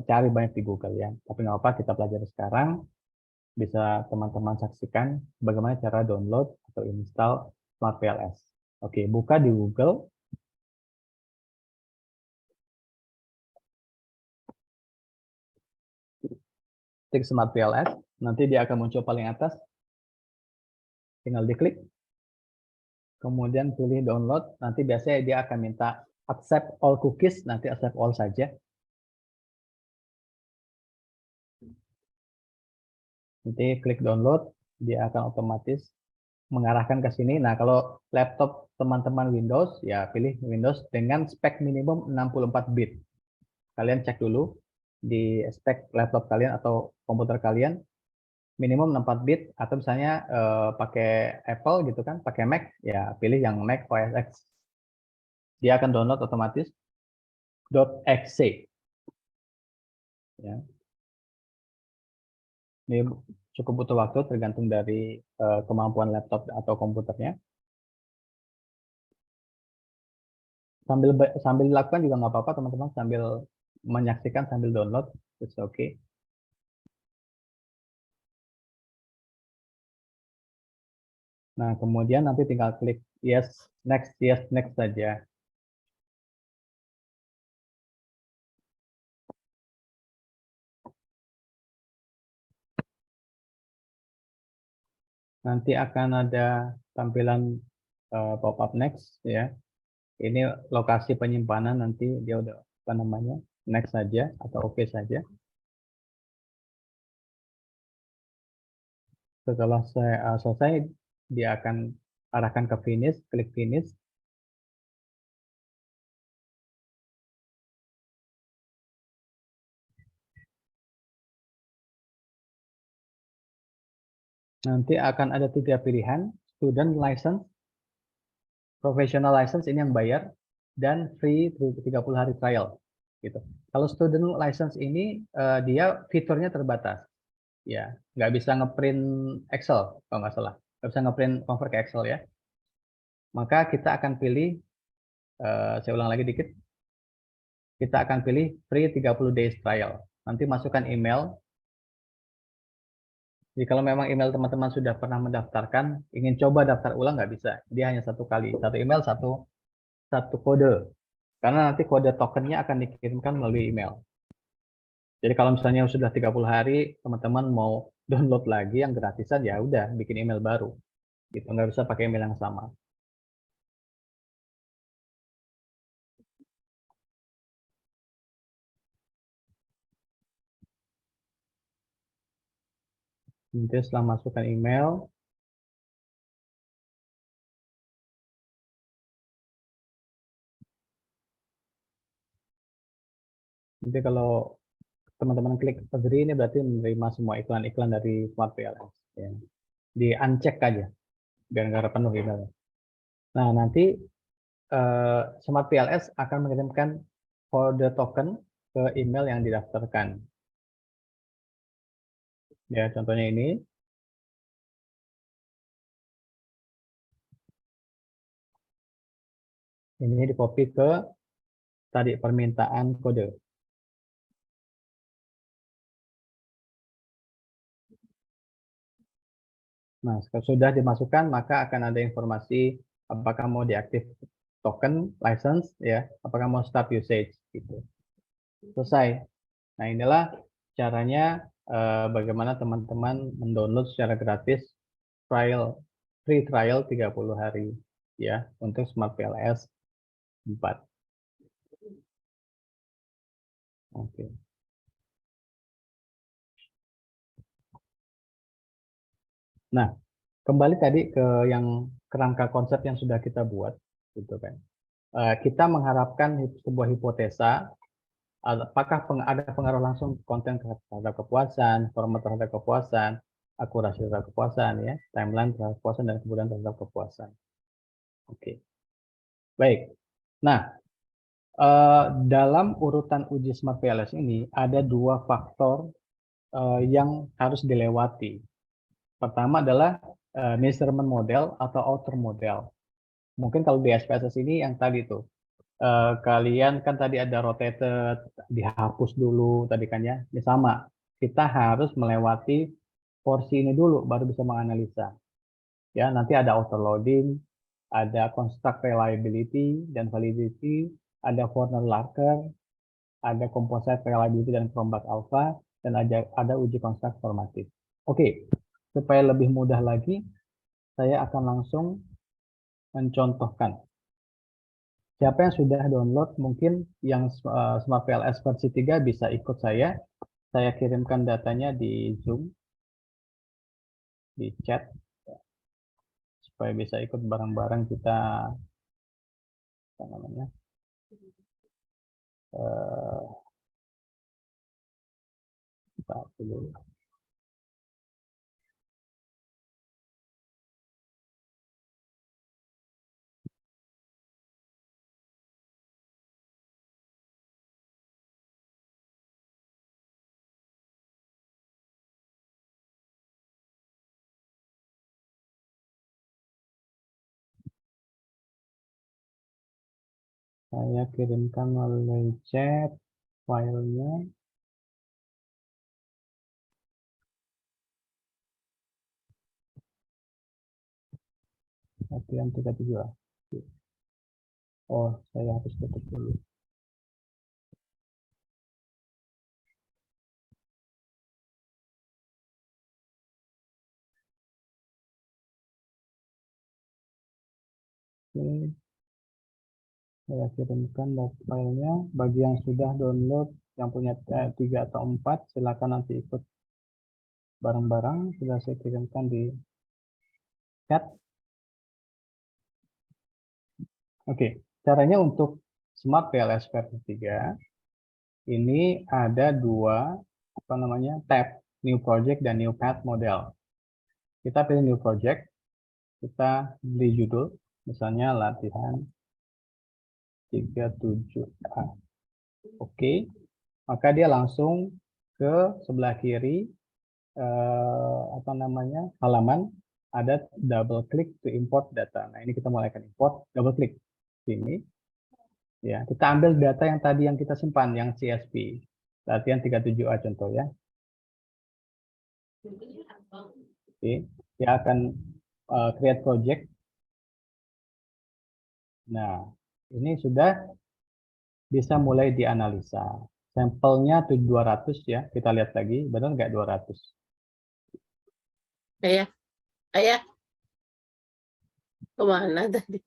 cari banyak di Google ya. Tapi nggak apa-apa, kita pelajari sekarang. Bisa teman-teman saksikan bagaimana cara download atau install Smart PLS. Oke, buka di Google. Klik Smart PLS, nanti dia akan muncul paling atas. Tinggal diklik. Kemudian pilih download, nanti biasanya dia akan minta accept all cookies, nanti accept all saja. Nanti klik download, dia akan otomatis mengarahkan ke sini. Nah, kalau laptop teman-teman Windows, ya pilih Windows dengan spek minimum 64 bit. Kalian cek dulu di spek laptop kalian atau komputer kalian, minimum 64 bit, atau misalnya pakai Apple gitu kan, pakai Mac, ya pilih yang Mac OS X. Dia akan download otomatis .exe. Ya. Ini cukup butuh waktu tergantung dari kemampuan laptop atau komputernya. Sambil dilakukan juga nggak apa-apa teman-teman, sambil menyaksikan sambil download, it's okay. Nah, kemudian nanti tinggal klik yes next saja. Nanti akan ada tampilan pop-up next ya. Ini lokasi penyimpanan, nanti dia udah apa namanya, next saja atau oke saja. Setelah saya selesai, dia akan arahkan ke finish, klik finish. Nanti akan ada 3 pilihan, student license, professional license ini yang bayar, dan free 30 hari trial. Gitu. Kalau student license ini dia fiturnya terbatas, ya nggak bisa ngeprint Excel kalau nggak salah, nggak bisa ngeprint convert ke Excel ya. Maka kita akan pilih, saya ulang lagi dikit, kita akan pilih free 30 days trial. Nanti masukkan email. Jadi kalau memang email teman-teman sudah pernah mendaftarkan, ingin coba daftar ulang nggak bisa. Dia hanya satu kali, satu email, satu kode. Karena nanti kode tokennya akan dikirimkan melalui email. Jadi kalau misalnya sudah 30 hari, teman-teman mau download lagi yang gratisan, ya udah bikin email baru. Gitu, nggak bisa pakai email yang sama. Nanti setelah masukkan email, nanti kalau teman-teman klik agree ini berarti menerima semua iklan-iklan dari Smart PLS. Ya. Di uncheck aja, biar nggak penuh emailnya. Nah, nanti Smart PLS akan mengirimkan kode token ke email yang didaftarkan. Ya, contohnya ini. Ini di-copy ke tadi permintaan kode. Nah, sudah dimasukkan, maka akan ada informasi apakah mau diaktif token license, ya, apakah mau start usage, gitu. Selesai. Nah, inilah caranya bagaimana teman-teman mendownload secara gratis free trial 30 hari, ya, untuk Smart PLS 4. Oke. Nah, kembali tadi ke yang kerangka konsep yang sudah kita buat, gitu kan. Kita mengharapkan sebuah hipotesa, apakah ada pengaruh langsung konten terhadap kepuasan, format terhadap kepuasan, akurasi terhadap kepuasan, ya, timeline terhadap kepuasan, dan kemudian terhadap kepuasan. Oke, baik. Nah, dalam urutan uji Smart PLS ini ada dua faktor yang harus dilewati. Pertama adalah measurement model atau outer model. Mungkin kalau di SPSS ini yang tadi tuh, kalian kan tadi ada rotated, dihapus dulu tadi kan ya. Ini sama, kita harus melewati porsi ini dulu baru bisa menganalisa. Ya, nanti ada overloading, ada construct reliability dan validity, ada corner lacquer, ada composite reliability dan chromback alpha, dan ada uji construct formatif. Oke, supaya lebih mudah lagi, saya akan langsung mencontohkan. Siapa yang sudah download, mungkin yang Smart PLS versi 3 bisa ikut saya. Saya kirimkan datanya di Zoom, di chat, supaya bisa ikut bareng-bareng kita, apa namanya, dulu. Saya kirimkan melalui chat filenya. Latihan 37. Oh, saya harus tutup dulu. Oke. Saya kirimkan filenya. Bagi yang sudah download, yang punya 3 atau 4, silakan nanti ikut bareng-bareng. Sudah saya kirimkan di chat. Oke, caranya untuk Smart PLS versi 3, ini ada dua tab, New Project dan New Path Model. Kita pilih New Project, kita beri judul, misalnya latihan 37A. Oke, maka dia langsung ke sebelah kiri halaman, ada double click to import data. Nah, ini kita mulai akan import, double click sini. Ya, kita ambil data yang tadi yang kita simpan, yang CSV. Latihan 37A contoh ya. Oke, dia akan create project. Nah, ini sudah bisa mulai dianalisa. Sampelnya 200 ya, kita lihat lagi, benar nggak 200? Ayah, kemana tadi?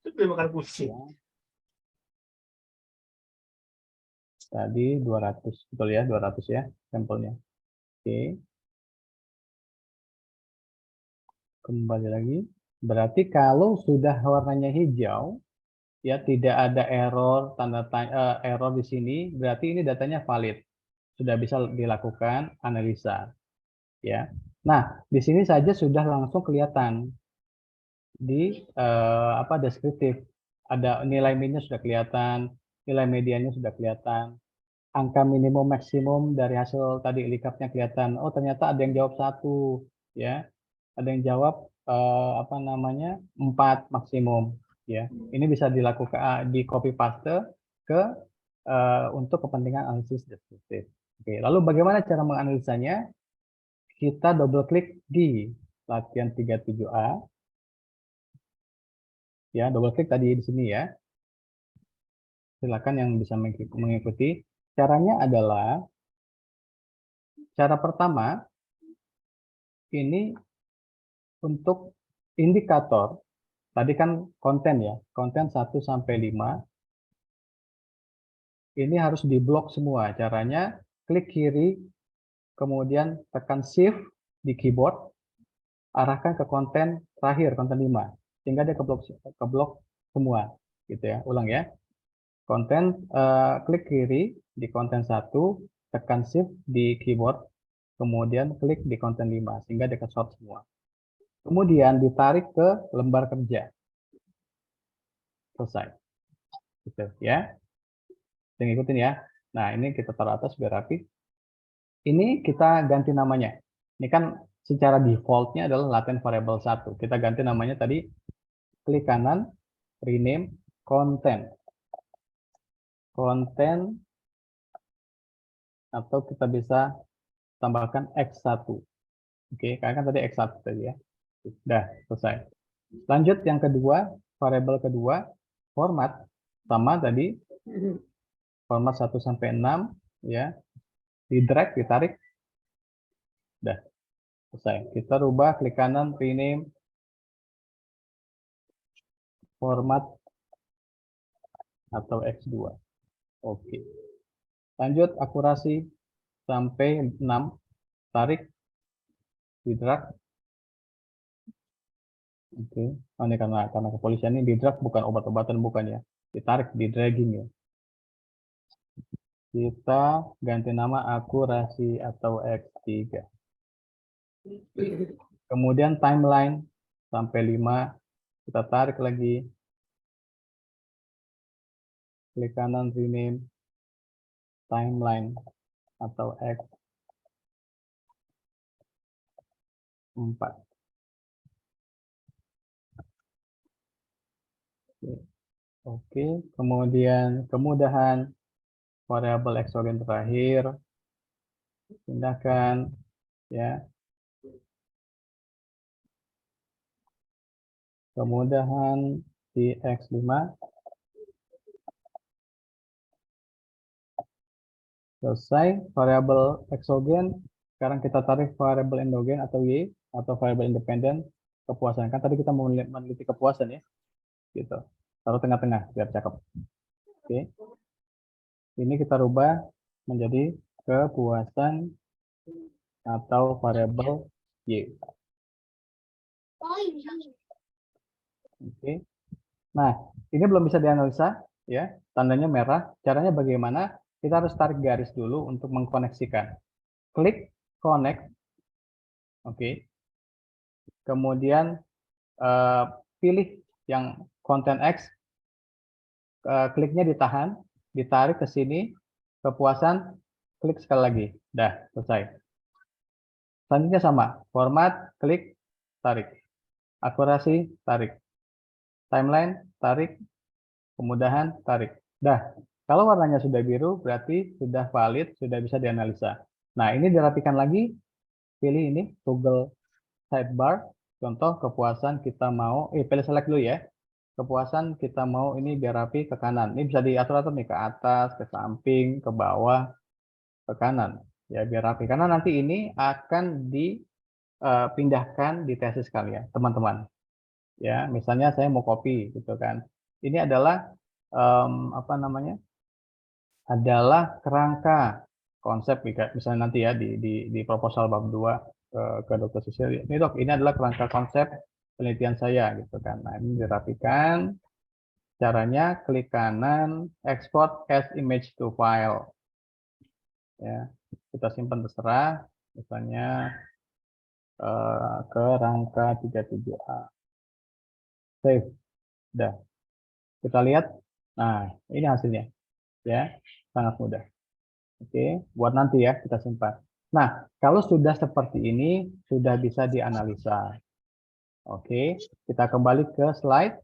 Makan kucing. Ya. Tadi 200, betul ya, 200 ya sampelnya. Oke. Kembali lagi. Berarti kalau sudah warnanya hijau, ya tidak ada error, tanda tanya, error di sini, berarti ini datanya valid. Sudah bisa dilakukan analisa. Ya. Nah, di sini saja sudah langsung kelihatan di deskriptif. Ada nilai minnya sudah kelihatan, nilai mediannya sudah kelihatan, angka minimum maksimum dari hasil tadi likapnya kelihatan. Oh, ternyata ada yang jawab 1 ya. Ada yang jawab 4 maksimum ya. Ini bisa dilakukan di copy paste ke untuk kepentingan analisis deskriptif. Oke, lalu bagaimana cara menganalisanya? Kita double klik di latihan 37A. Ya, double klik tadi di sini ya. Silakan yang bisa mengikuti. Caranya adalah cara pertama ini untuk indikator. Tadi kan konten ya, konten 1 sampai 5. Ini harus diblok semua. Caranya klik kiri, kemudian tekan shift di keyboard, arahkan ke konten terakhir, konten 5, sehingga dia keblok semua, gitu ya. Ulang ya. Konten, klik kiri di konten 1, tekan shift di keyboard, kemudian klik di konten 5, sehingga dia ke-sort semua. Kemudian ditarik ke lembar kerja. Selesai. Gitu ya. Jangan ikutin ya. Nah, ini kita taruh atas biar rapi. Ini kita ganti namanya. Ini kan secara defaultnya adalah latent variable 1. Kita ganti namanya tadi, klik kanan, rename, content. Content, atau kita bisa tambahkan X1. Oke, karena kan tadi X1 tadi ya. Sudah, selesai. Lanjut yang kedua, variable kedua, format. Sama tadi, format 1 sampai 6 ya. Di drag, ditarik. Sudah, selesai. Kita rubah, klik kanan, rename, format atau X2. Oke. Lanjut akurasi sampai 6. Tarik, di drag. Oke. Oh, ini karena kepolisian ini di drag, bukan obat-obatan, bukan ya. Ditarik, di dragging ya. Kita ganti nama akurasi atau X3. Kemudian timeline sampai 5. Kita tarik lagi. Klik kanan, rename, timeline atau X4. Oke, kemudian kemudahan variabel eksogen terakhir, pindahkan ya. Kemudahan di X5. Selesai variabel eksogen. Sekarang kita tarik variabel endogen atau Y atau variabel independen kepuasan. Kan tadi kita mau meneliti kepuasan ya. Gitu. Taruh tengah-tengah biar cakep. Oke. Ini kita rubah menjadi kepuasan atau variabel Y. Oke. Nah, ini belum bisa dianalisa ya. Tandanya merah. Caranya bagaimana? Kita harus tarik garis dulu untuk mengkoneksikan. Klik connect. Oke. Kemudian pilih yang konten X. Kliknya ditahan, ditarik ke sini, kepuasan, klik sekali lagi. Dah, selesai. Selanjutnya sama, format, klik, tarik. Akurasi, tarik. Timeline, tarik. Kemudahan, tarik. Dah, kalau warnanya sudah biru berarti sudah valid, sudah bisa dianalisa. Nah, ini dirapikan lagi, pilih ini toggle sidebar, contoh kepuasan kita mau, pilih select dulu ya. Kepuasan kita mau ini biar rapi ke kanan. Ini bisa diatur-atur nih ke atas, ke samping, ke bawah, ke kanan. Ya, biar rapi. Karena nanti ini akan dipindahkan di tesis kalian, teman-teman. Ya, misalnya saya mau copy gitu kan. Ini adalah apa namanya? Adalah kerangka konsep misalnya nanti ya di proposal bab 2 ke Dr. Susil. Ini dok, ini adalah kerangka konsep penelitian saya gitu kan. Nah, ini dirapikan. Caranya klik kanan, export as image to file. Ya, kita simpan terserah, misalnya kerangka 37A. Save. Udah. Kita lihat. Nah, ini hasilnya. Ya, sangat mudah. Oke, buat nanti ya kita simpan. Nah, kalau sudah seperti ini, sudah bisa dianalisa. Oke, kita kembali ke slide.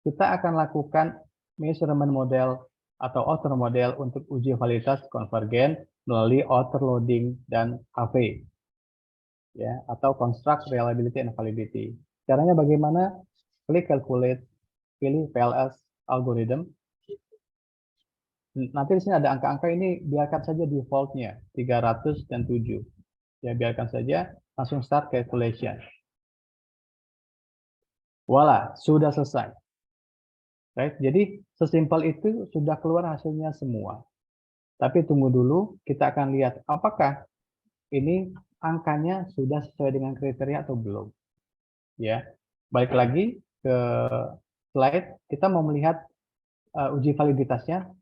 Kita akan lakukan measurement model atau outer model untuk uji validitas konvergen melalui outer loading dan AV. Ya, atau construct reliability and validity. Caranya bagaimana? Klik calculate, pilih PLS algorithm. Nanti di sini ada angka-angka, ini biarkan saja defaultnya 300 dan 7. Ya, biarkan saja, langsung start calculation. Voila, sudah selesai. Right? Jadi sesimpel itu sudah keluar hasilnya semua. Tapi tunggu dulu, kita akan lihat apakah ini angkanya sudah sesuai dengan kriteria atau belum. Ya, balik lagi ke slide, kita mau melihat uji validitasnya,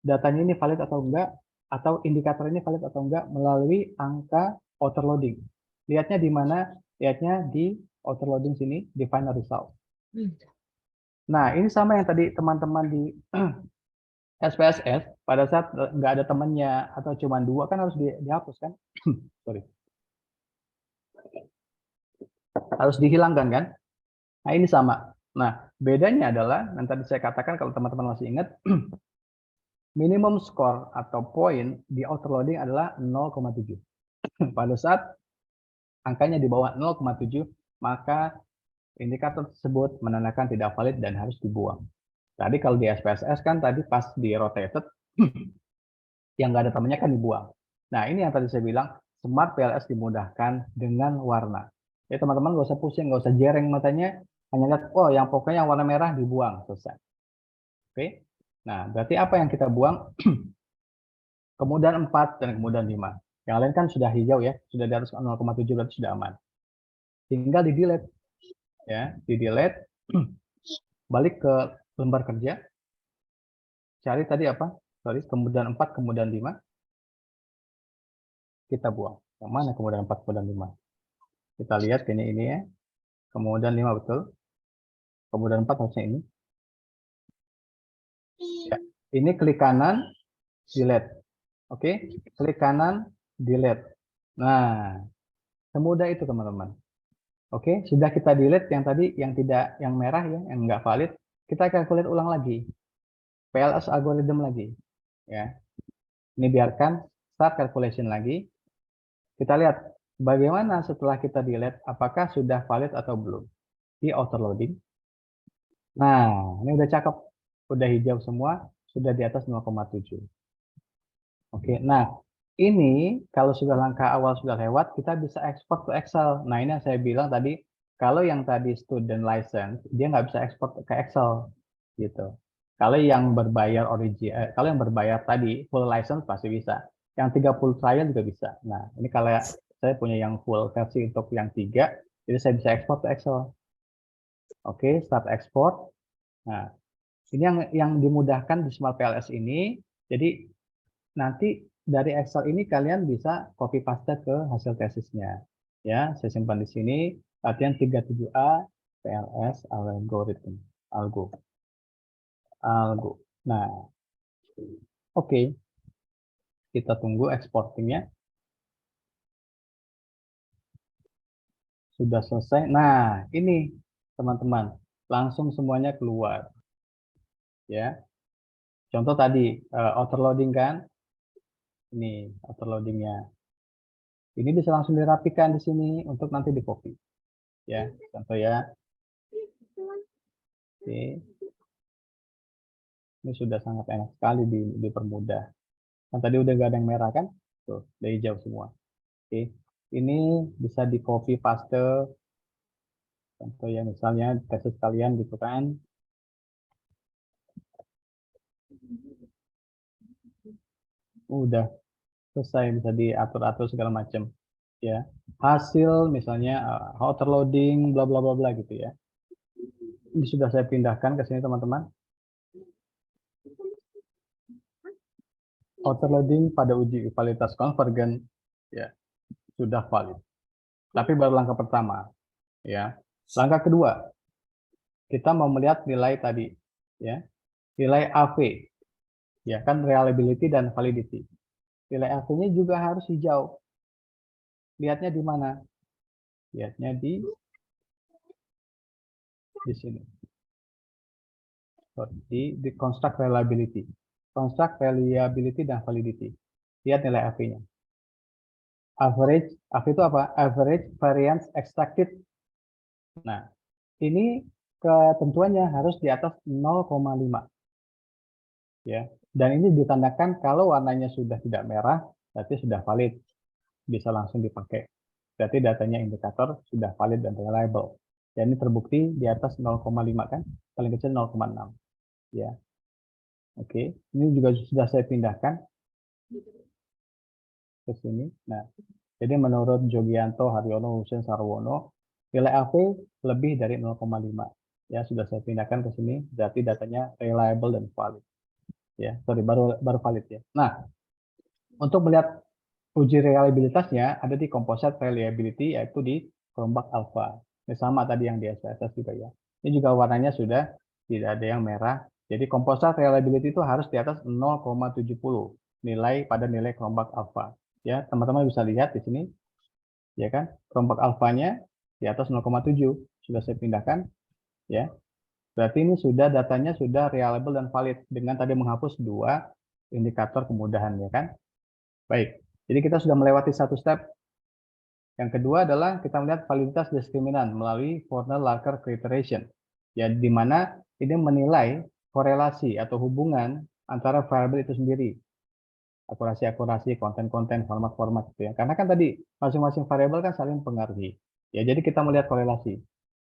datanya ini valid atau enggak, atau indikator ini valid atau enggak melalui angka outer loading. Lihatnya di mana? Lihatnya di outer loading sini, di final result. Nah, ini sama yang tadi teman-teman di SPSS, pada saat nggak ada temannya atau cuma 2 kan harus dihapus kan? Sorry. Harus dihilangkan kan? Nah, ini sama. Nah, bedanya adalah, yang tadi saya katakan kalau teman-teman masih ingat, minimum score atau poin di outer loading adalah 0,7. Pada saat angkanya di bawah 0,7, maka indikator tersebut menandakan tidak valid dan harus dibuang. Tadi kalau di SPSS kan tadi pas di rotated, yang nggak ada temannya kan dibuang. Nah, ini yang tadi saya bilang, Smart PLS dimudahkan dengan warna. Ya teman-teman nggak usah pusing, nggak usah jereng matanya, hanya lihat, oh yang pokoknya yang warna merah dibuang, selesai. Oke, nah berarti apa yang kita buang? Kemudian 4 dan kemudian 5. Yang lain kan sudah hijau ya, sudah di atas 0,7 berarti sudah aman. Tinggal di delete. Ya, di delete, balik ke lembar kerja, cari tadi apa? Sorry, kemudian 4, kemudian 5, kita buang. Yang mana kemudian 4, kemudian 5? Kita lihat ini ya, kemudian 5 betul, kemudian 4 harusnya ini. Ya, ini klik kanan, delete. Oke, klik kanan, delete. Nah, semudah itu teman-teman. Oke, sudah kita delete yang tadi, yang merah ya, yang nggak valid, kita calculate ulang lagi. PLS algorithm lagi. Ya. Ini biarkan start calculation lagi. Kita lihat bagaimana setelah kita delete, apakah sudah valid atau belum. Di outer loading. Nah, ini udah cakep. Udah hijau semua, sudah di atas 0,7. Oke, nah ini kalau sudah langkah awal sudah lewat, kita bisa ekspor ke Excel. Nah, ini yang saya bilang tadi, kalau yang tadi student license, dia nggak bisa ekspor ke Excel, gitu. Kalau yang berbayar kalau yang berbayar tadi full license pasti bisa. Yang 30 trial juga bisa. Nah, ini kalau saya punya yang full versi untuk yang 3, jadi saya bisa ekspor ke Excel. Oke, start export. Nah, ini yang dimudahkan di Smart PLS ini. Jadi nanti dari Excel ini kalian bisa copy paste ke hasil tesisnya. Ya, saya simpan di sini latihan 37A PLS algorithm. Algo. Nah, oke. Kita tunggu exportingnya. Sudah selesai. Nah, ini teman-teman, langsung semuanya keluar. Ya. Contoh tadi overloading kan, ini overloadingnya. Ini bisa langsung dirapikan di sini untuk nanti di copy. Ya, contoh ya. Oke. Ini sudah sangat enak sekali dipermudah. Kan tadi udah gak ada yang merah kan? Tuh, udah hijau semua. Oke. Ini bisa di copy paste. Contoh ya misalnya tesis kalian gitu kan. Udah selesai, bisa diatur-atur segala macam. Ya. Hasil misalnya overloading bla bla bla bla gitu ya. Ini sudah saya pindahkan ke sini teman-teman. Overloading pada uji validitas konvergen ya sudah valid. Tapi baru langkah pertama ya. Langkah kedua, kita mau melihat nilai tadi ya. Nilai AV ya kan, reliability dan validity. Nilai AV-nya juga harus hijau. Lihatnya di mana? Lihatnya di sini. Di construct reliability. Construct reliability dan validity. Lihat nilai AV-nya. Average, AV itu apa? Average variance extracted. Nah, ini ketentuannya harus di atas 0,5. Ya. Dan ini ditandakan kalau warnanya sudah tidak merah, berarti sudah valid. Bisa langsung dipakai. Berarti datanya indikator sudah valid dan reliable. Dan ini terbukti di atas 0,5 kan? Paling kecil 0,6. Ya. Oke, ini juga sudah saya pindahkan ke sini. Nah, jadi menurut Jogianto, Haryono, Husein, Sarwono, nilai AV lebih dari 0,5. Ya, sudah saya pindahkan ke sini, berarti datanya reliable dan valid. Ya, sorry, baru valid ya. Nah, untuk melihat uji reliabilitasnya ada di composite reliability, yaitu di Chromebug Alpha. Ini sama tadi yang di SPSS juga ya. Ini juga warnanya sudah tidak ada yang merah. Jadi composite reliability itu harus di atas 0,70 nilai pada nilai Chromebug Alpha. Ya, teman-teman bisa lihat di sini, ya kan? Chromebug Alpha-nya di atas 0,7 sudah saya pindahkan, ya. Berarti ini sudah datanya sudah reliable dan valid dengan tadi menghapus 2 indikator kemudahan, ya kan? Baik. Jadi kita sudah melewati satu step. Yang kedua adalah kita melihat validitas diskriminan melalui Fornell-Larker Criterion. Ya, di mana ini menilai korelasi atau hubungan antara variabel itu sendiri. Akurasi-akurasi, konten-konten, format-format gitu ya. Karena kan tadi masing-masing variabel kan saling mempengaruhi. Ya, jadi kita melihat korelasi.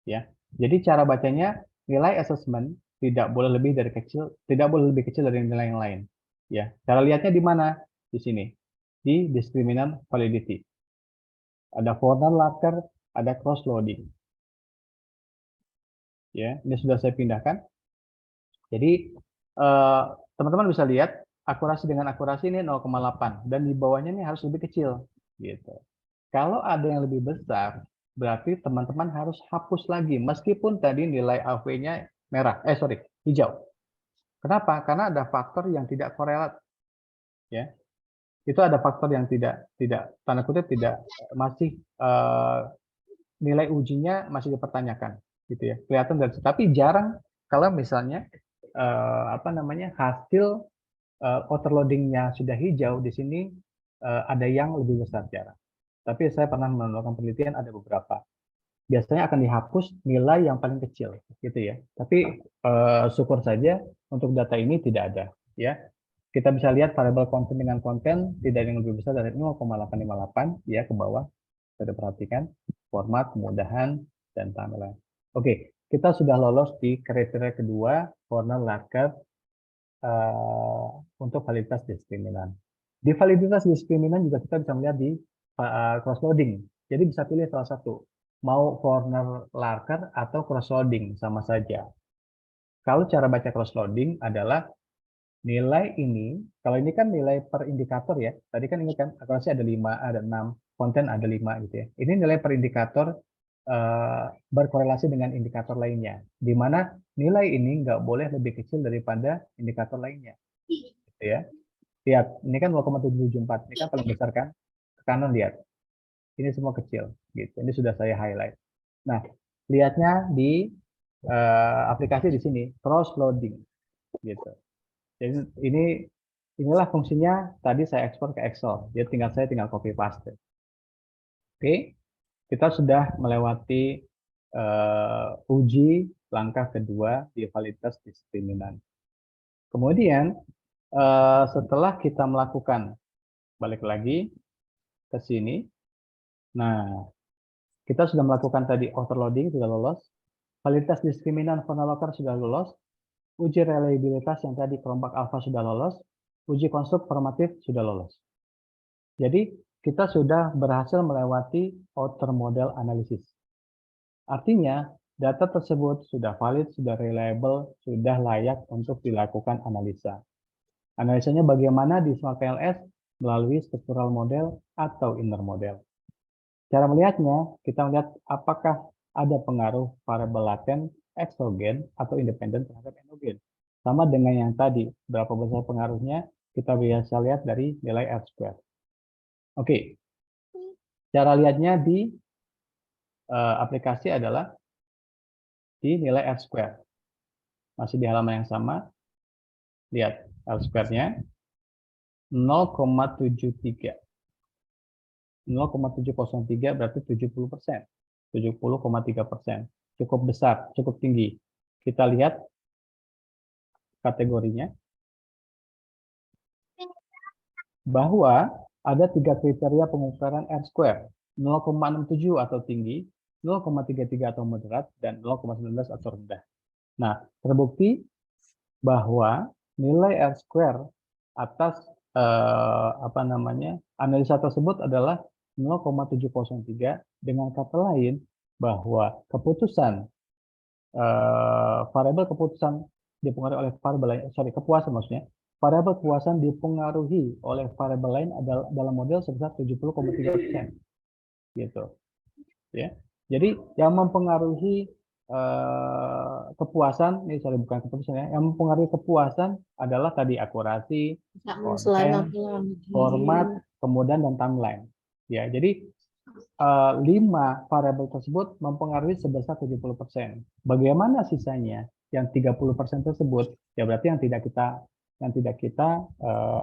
Ya. Jadi cara bacanya nilai assessment tidak boleh lebih kecil dari nilai yang lain. Ya, cara lihatnya di mana? Di sini. Di discriminant validity. Ada Fornell-Larker, ada cross-loading. Ya, ini sudah saya pindahkan. Jadi teman-teman bisa lihat akurasi dengan akurasi ini 0,8 dan di bawahnya ini harus lebih kecil gitu. Kalau ada yang lebih besar, berarti teman-teman harus hapus lagi meskipun tadi nilai AV-nya hijau. Kenapa? Karena ada faktor yang tidak korelat. Ya. Itu ada faktor yang tidak tanda kutip tidak masih nilai ujinya masih dipertanyakan gitu ya. Kelihatan dari tapi jarang kalau misalnya hasil overloadingnya sudah hijau, di sini ada yang lebih besar jarang. Tapi saya pernah melakukan penelitian ada beberapa. Biasanya akan dihapus nilai yang paling kecil gitu ya. Tapi syukur saja untuk data ini tidak ada ya. Kita bisa lihat variabel konten dengan konten tidak ada yang lebih besar dari 0,858 ya ke bawah. Kita perhatikan format, kemudahan, dan tampilan. Oke, kita sudah lolos di kriteria kedua, Fornell-Larker untuk validitas diskriminan. Di validitas diskriminan juga kita bisa melihat di cross-loading. Jadi bisa pilih salah satu. Mau Fornell-Larker atau cross-loading, sama saja. Kalau cara baca cross-loading adalah nilai ini, kalau ini kan nilai per indikator ya. Tadi kan ini kan akurasi ada 5, ada 6, konten ada 5 gitu ya. Ini nilai per indikator berkorelasi dengan indikator lainnya. Di mana nilai ini nggak boleh lebih kecil daripada indikator lainnya. Gitu ya. Lihat, ini kan 0,774. Ini kan paling besar kan? Ke kanan lihat. Ini semua kecil. Gitu. Ini sudah saya highlight. Nah, lihatnya di aplikasi di sini, cross-loading. Gitu. Jadi inilah fungsinya tadi saya ekspor ke Excel. Jadi saya tinggal copy paste. Oke, kita sudah melewati uji langkah kedua di validitas diskriminan. Kemudian setelah kita melakukan, balik lagi ke sini. Nah, kita sudah melakukan tadi overloading sudah lolos, validitas diskriminan phonolocker sudah lolos, uji reliabilitas yang tadi kelompok alfa sudah lolos, uji konstruk formatif sudah lolos. Jadi kita sudah berhasil melewati outer model analysis. Artinya data tersebut sudah valid, sudah reliable, sudah layak untuk dilakukan analisa. Analisanya bagaimana di SmartPLS melalui struktural model atau inner model. Cara melihatnya, kita melihat apakah ada pengaruh variabel laten, eksogen, atau independen terhadap endogen. Sama dengan yang tadi, berapa besar pengaruhnya, kita bisa lihat dari nilai R-square. Oke, cara lihatnya di aplikasi adalah di nilai R-square. Masih di halaman yang sama, lihat R-square-nya 0,73. 0,703 berarti 70%. 70,3%. Cukup besar, cukup tinggi. Kita lihat kategorinya. Bahwa ada 3 kriteria pengukuran R-square. 0,67 atau tinggi, 0,33 atau moderat, dan 0,19 atau rendah. Nah, terbukti bahwa nilai R-square atas analisa tersebut adalah 0,703, dengan kata lain bahwa keputusan variabel keputusan dipengaruhi oleh variabel lain, kepuasan maksudnya, variabel kepuasan dipengaruhi oleh variabel lain adalah dalam model sebesar 70,3%. Gitu. Ya. Jadi yang mempengaruhi kepuasan, ini bukan keputusan ya, yang mempengaruhi kepuasan adalah tadi akurasi, konten, format, kemudian dan timeline. Ya, jadi 5 variabel tersebut mempengaruhi sebesar 70%. Bagaimana sisanya yang 30% tersebut? Ya berarti yang tidak kita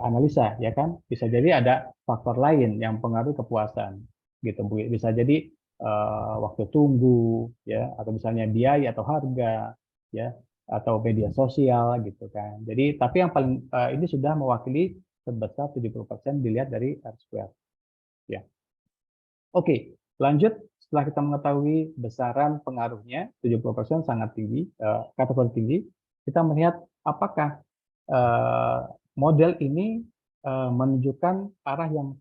analisa, ya kan? Bisa jadi ada faktor lain yang mempengaruhi kepuasan, gitu. Bisa jadi waktu tunggu, ya, atau misalnya biaya atau harga, ya, atau media sosial, gitu kan. Jadi, tapi yang paling ini sudah mewakili sebesar 70% dilihat dari R-square. Ya. Oke, lanjut. Setelah kita mengetahui besaran pengaruhnya, 70% sangat tinggi, kategori tinggi, kita melihat apakah model ini menunjukkan arah yang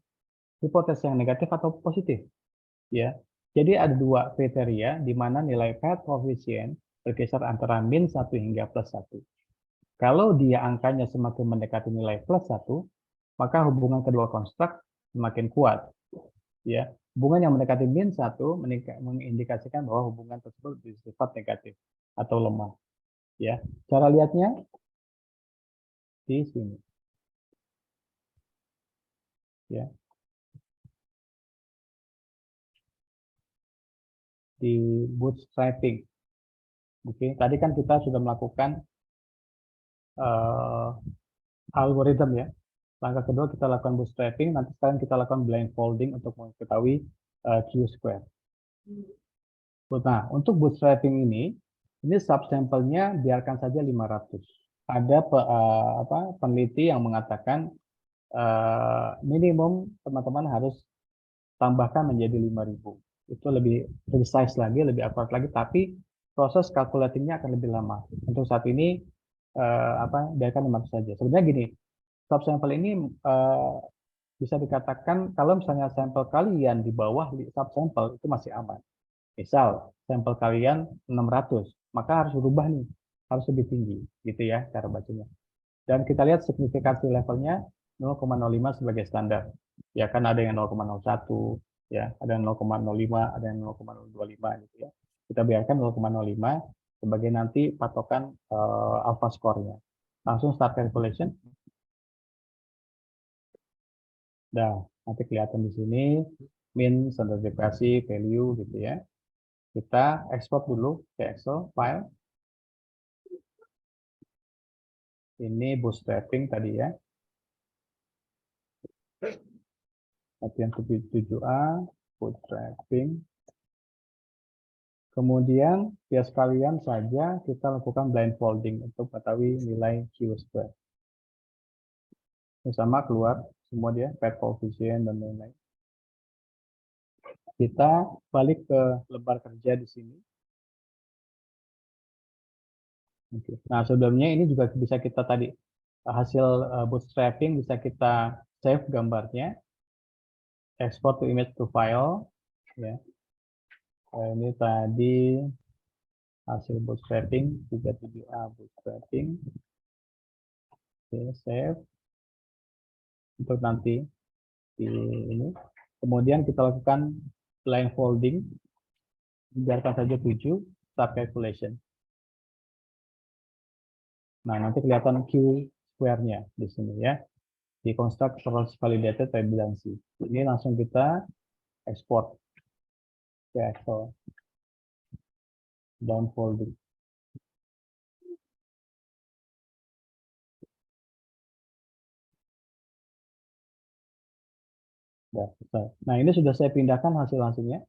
hipotesis yang negatif atau positif. Ya, jadi ada 2 kriteria di mana nilai paired coefficient berkisar antara min 1 hingga plus 1. Kalau dia angkanya semakin mendekati nilai plus 1, maka hubungan kedua konstruk semakin kuat. Ya, hubungan yang mendekati min 1 mengindikasikan bahwa hubungan tersebut bersifat negatif atau lemah. Ya, cara lihatnya di sini. Ya. Di bootstrapping. Oke, tadi kan kita sudah melakukan algoritma ya. Langkah kedua kita lakukan bootstrapping, nanti sekarang kita lakukan blindfolding untuk mengetahui Q-square. Nah, untuk bootstrapping ini subsample-nya biarkan saja 500. Ada peneliti yang mengatakan minimum teman-teman harus tambahkan menjadi 5.000. Itu lebih precise lagi, lebih akurat lagi, tapi proses calculatingnya akan lebih lama. Untuk saat ini biarkan 500 saja. Sebenarnya gini, subsample ini bisa dikatakan kalau misalnya sampel kalian di bawah subsample itu masih aman. Misal sampel kalian 600, maka harus berubah nih, harus lebih tinggi, gitu ya cara bacanya. Dan kita lihat signifikansi levelnya 0,05 sebagai standar. Ya kan ada yang 0,01, ya ada yang 0,05, ada yang 0,025 gitu ya. Kita biarkan 0,05 sebagai nanti patokan alpha score-nya. Langsung start calculation. Nah, nanti kelihatan di sini min, standar deviasi, value gitu ya. Kita ekspor dulu ke Excel file. Ini bootstrapping tadi ya. Latihan 7A, bootstrapping. Kemudian ya sekalian saja kita lakukan blindfolding untuk mengetahui nilai Q-square. Sama keluar semua dia, path coefficient dan lain-lain. Kita balik ke lembar kerja di sini. Oke. Nah, sebelumnya ini juga bisa kita tadi hasil bootstrapping bisa kita save gambarnya, export to image to file, ya. Ini tadi hasil bootstrapping 37A bootstrapping. Oke, save untuk nanti di ini. Kemudian kita lakukan blindfolding, biarkan saja 7 start calculation. Nah, nanti kelihatan Q square-nya di sini ya. Di construct cross validated redundancy. Ini langsung kita export ke Excel. Downfolding. Nah, ini sudah saya pindahkan hasil-hasilnya.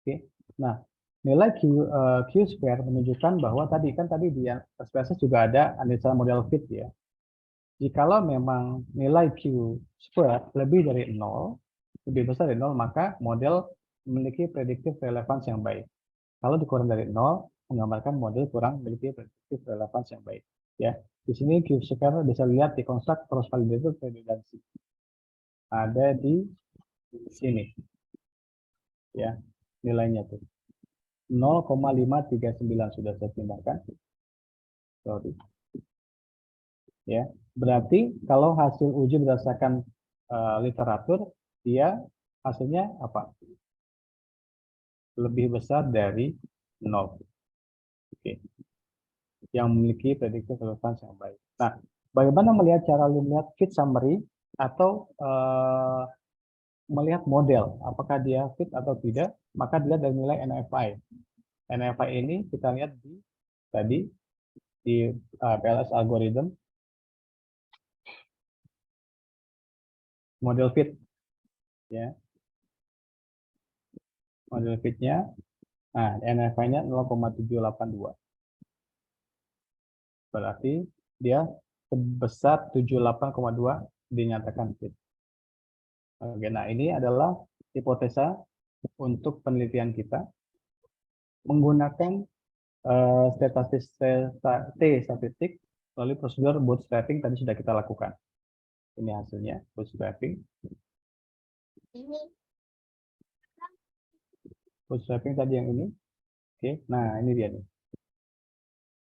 Oke. Nah, nilai Q square menunjukkan bahwa tadi di SPSS juga ada analisa model fit ya. Jikalau memang nilai Q square lebih dari 0, lebih besar dari 0, maka model memiliki predictive relevance yang baik. Kalau dikurang dari 0, menggambarkan model kurang memiliki predictive relevance yang baik. Ya, di sini Q square bisa lihat di construct cross validated redundancy. Ada di sini. Ya, nilainya tuh 0,539 sudah saya pindahkan. Sorry. Ya, berarti kalau hasil uji berdasarkan literatur, dia hasilnya apa? Lebih besar dari 0. Oke. Yang memiliki predictive relevance yang baik. Nah, bagaimana melihat cara melihat fit summary atau melihat model, apakah dia fit atau tidak? Maka dilihat dari nilai NFI. NFI ini kita lihat di tadi di PLS algorithm model fit ya. Model fitnya, nah NFI-nya 0,782. Berarti dia sebesar 78,2 dinyatakan fit. Oke, nah ini adalah hipotesa untuk penelitian kita menggunakan statistik melalui prosedur bootstrapping tadi sudah kita lakukan. Ini hasilnya bootstrapping. Bootstrapping tadi yang ini. Oke, nah ini dia nih.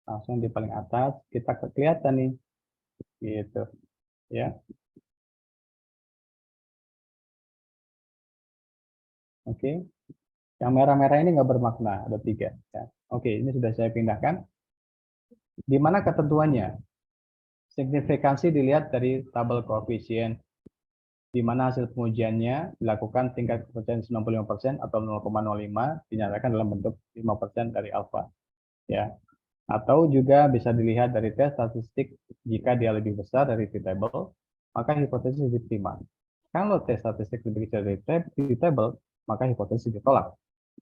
Langsung di paling atas kita kelihatan nih. Gitu. Ya. Oke. Yang merah-merah ini nggak bermakna, ada 3. Ya. Oke, ini sudah saya pindahkan. Di mana ketentuannya? Signifikansi dilihat dari tabel koefisien, di mana hasil pengujiannya dilakukan tingkat kepercayaan 95% atau 0,05 dinyatakan dalam bentuk 5% dari alfa. Ya. Atau juga bisa dilihat dari tes statistik jika dia lebih besar dari t-table, maka hipotesis diterima. Kalau tes statistik lebih kecil dari t-table, maka hipotesis ditolak.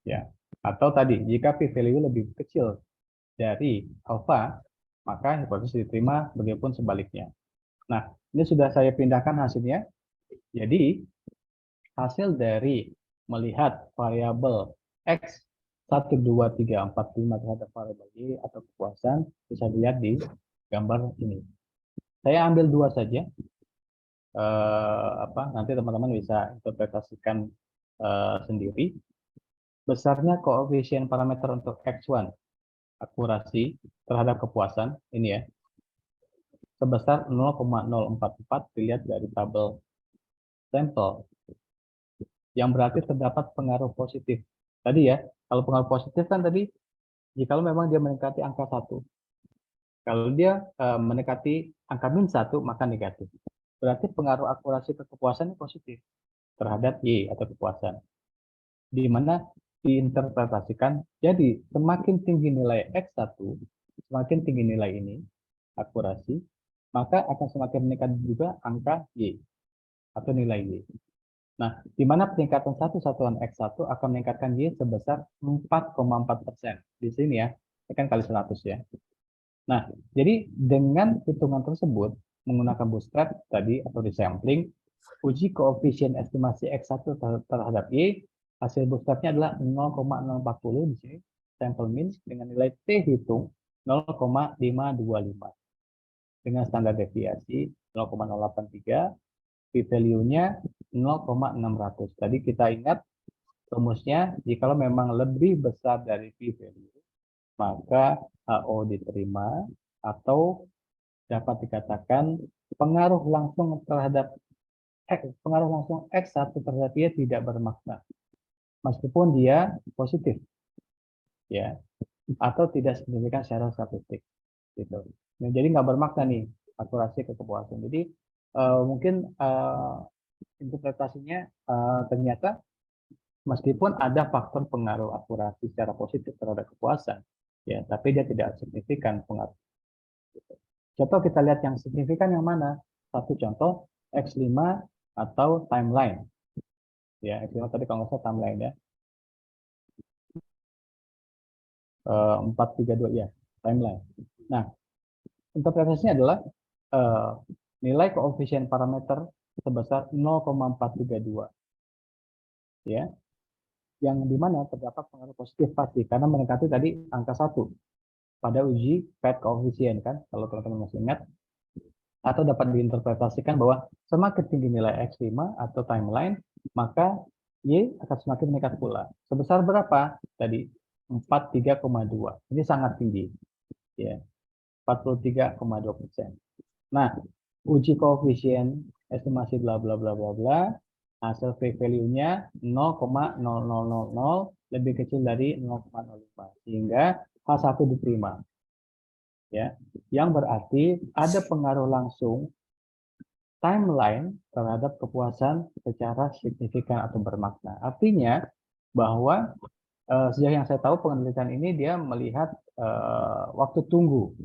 Ya. Atau tadi, jika p-value lebih kecil dari alfa, maka hipotesis diterima, begitupun sebaliknya. Nah, ini sudah saya pindahkan hasilnya. Jadi, hasil dari melihat variabel X 1, 2, 3, 4, 5 terhadap variabel Y atau kepuasan bisa dilihat di gambar ini. Saya ambil 2 saja. Nanti teman-teman bisa interpretasikan sendiri. Besarnya koefisien parameter untuk X1 akurasi terhadap kepuasan ini ya sebesar 0,044 dilihat dari tabel sampel, yang berarti terdapat pengaruh positif. Tadi ya, kalau pengaruh positif kan tadi, jika memang dia mendekati angka 1. Kalau dia mendekati angka -1, maka negatif. Berarti pengaruh akurasi kepuasan positif terhadap Y atau kepuasan. Di mana diinterpretasikan, jadi semakin tinggi nilai X1, semakin tinggi nilai ini, akurasi, maka akan semakin meningkat juga angka Y atau nilai Y. Nah, di mana peningkatan satu satuan X1 akan meningkatkan Y sebesar 4,4%. Di sini ya, ini kan kali 100 ya. Nah, jadi dengan hitungan tersebut, menggunakan bootstrap tadi atau resampling, uji koefisien estimasi X1 terhadap Y, hasil bootstrapnya adalah 0,040 di sini, sampel mean dengan nilai T hitung 0,525. Dengan standar deviasi 0,083, p-value-nya 0,600. Tadi kita ingat rumusnya, jika memang lebih besar dari p-value, maka HO diterima atau dapat dikatakan pengaruh langsung X1 terhadap Y tidak bermakna meskipun dia positif ya atau tidak signifikan secara statistik gitu. Nah, jadi nggak bermakna nih akurasi kepuasan. Jadi mungkin interpretasinya ternyata meskipun ada faktor pengaruh akurasi secara positif terhadap kepuasan, ya, tapi dia tidak signifikan pengaruh. Contoh kita lihat yang signifikan yang mana? Satu contoh X5 atau timeline. Ya, X5 tadi kalau nggak salah timeline ya. 432 ya, timeline. Nah, interpretasinya adalah nilai koefisien parameter sebesar 0,432. Ya. Yang dimana terdapat pengaruh positif pasti karena mendekati tadi angka 1 pada uji PET koefisien kan, kalau teman-teman masih ingat, atau dapat diinterpretasikan bahwa semakin tinggi nilai X5 atau timeline, maka Y akan semakin meningkat pula. Sebesar berapa? Tadi 43,2. Ini sangat tinggi. Ya. 43,2%. Nah, uji koefisien estimasi bla bla bla bla bla, hasil p-value-nya 0,0000 lebih kecil dari 0,05 sehingga H1 diterima. Ya, yang berarti ada pengaruh langsung timeline terhadap kepuasan secara signifikan atau bermakna. Artinya bahwa sejak yang saya tahu penelitian ini dia melihat waktu tunggu.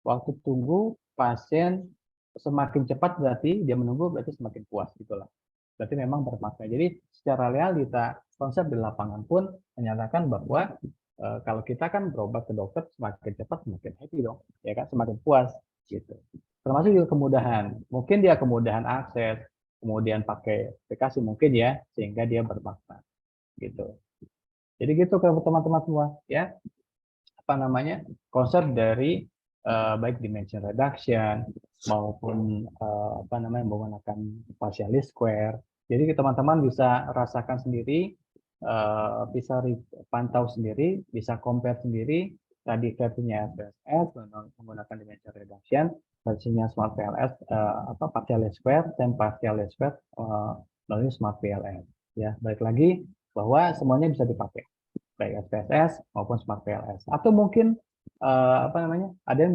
Waktu tunggu pasien semakin cepat berarti dia menunggu berarti semakin puas gitulah. Berarti memang bermakna. Jadi secara realita konsep di lapangan pun menyatakan bahwa kalau kita kan berobat ke dokter semakin cepat semakin happy dong, ya kan, semakin puas gitu. Termasuk juga kemudahan. Mungkin dia kemudahan akses, kemudian pakai aplikasi mungkin ya sehingga dia bermakna gitu. Jadi gitu ke teman-teman semua ya. Apa namanya? Konsep dari baik dimension reduction maupun apa namanya menggunakan partial least square. Jadi teman-teman bisa rasakan sendiri, bisa pantau sendiri, bisa compare sendiri. Tadi versinya SPSS menggunakan dimension reduction, versinya Smart PLS apa partial least square dan partial least square melalui Smart PLS. Ya, balik lagi bahwa semuanya bisa dipakai baik SPSS maupun Smart PLS. Atau mungkin apa namanya ada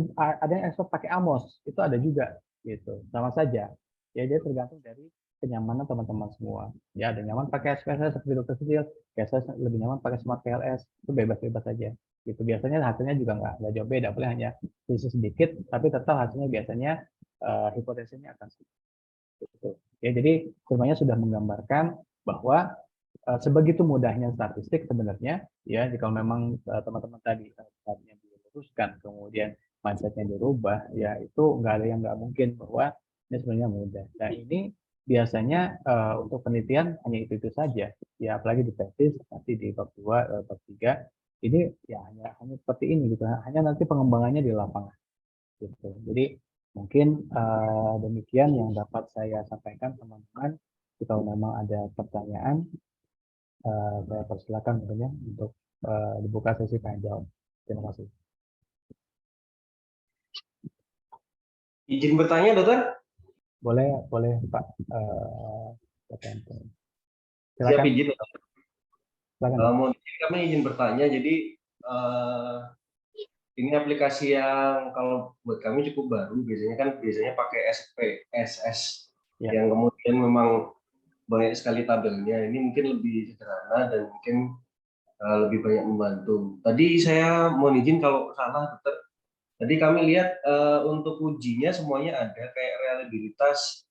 yang expert pakai AMOS, itu ada juga gitu, sama saja ya, dia tergantung dari kenyamanan teman-teman semua ya. Ada nyaman pakai SPSS seperti dokter sipil, biasanya lebih nyaman pakai Smart PLS, itu bebas-bebas saja gitu. Biasanya hasilnya juga nggak jauh beda, paling hanya sedikit tapi tetap hasilnya biasanya hipotesisnya akan gitu. Ya, jadi semuanya sudah menggambarkan bahwa sebegitu mudahnya statistik sebenarnya ya, jika memang teman-teman tadi diluruskan kemudian mindsetnya dirubah ya, itu nggak ada yang nggak mungkin bahwa ini sebenarnya mudah. Nah ini biasanya untuk penelitian hanya itu saja ya, apalagi di tesis nanti di bab 2 bab 3 ini ya hanya seperti ini gitu, hanya nanti pengembangannya di lapangan gitu. Jadi mungkin demikian yang dapat saya sampaikan teman-teman. Kalau memang ada pertanyaan saya persilakan tentunya untuk dibuka sesi tanya jawab. Terima kasih. Izin bertanya, dokter? Boleh Pak. Siap izin. Silakan. Kami izin bertanya. Jadi ini aplikasi yang kalau buat kami cukup baru. Biasanya pakai SPSS ya, yang kemudian memang banyak sekali tabelnya. Ini mungkin lebih sederhana dan mungkin lebih banyak membantu. Tadi saya mohon izin kalau salah, dokter. Jadi kami lihat untuk ujinya semuanya ada, kayak reliabilitas,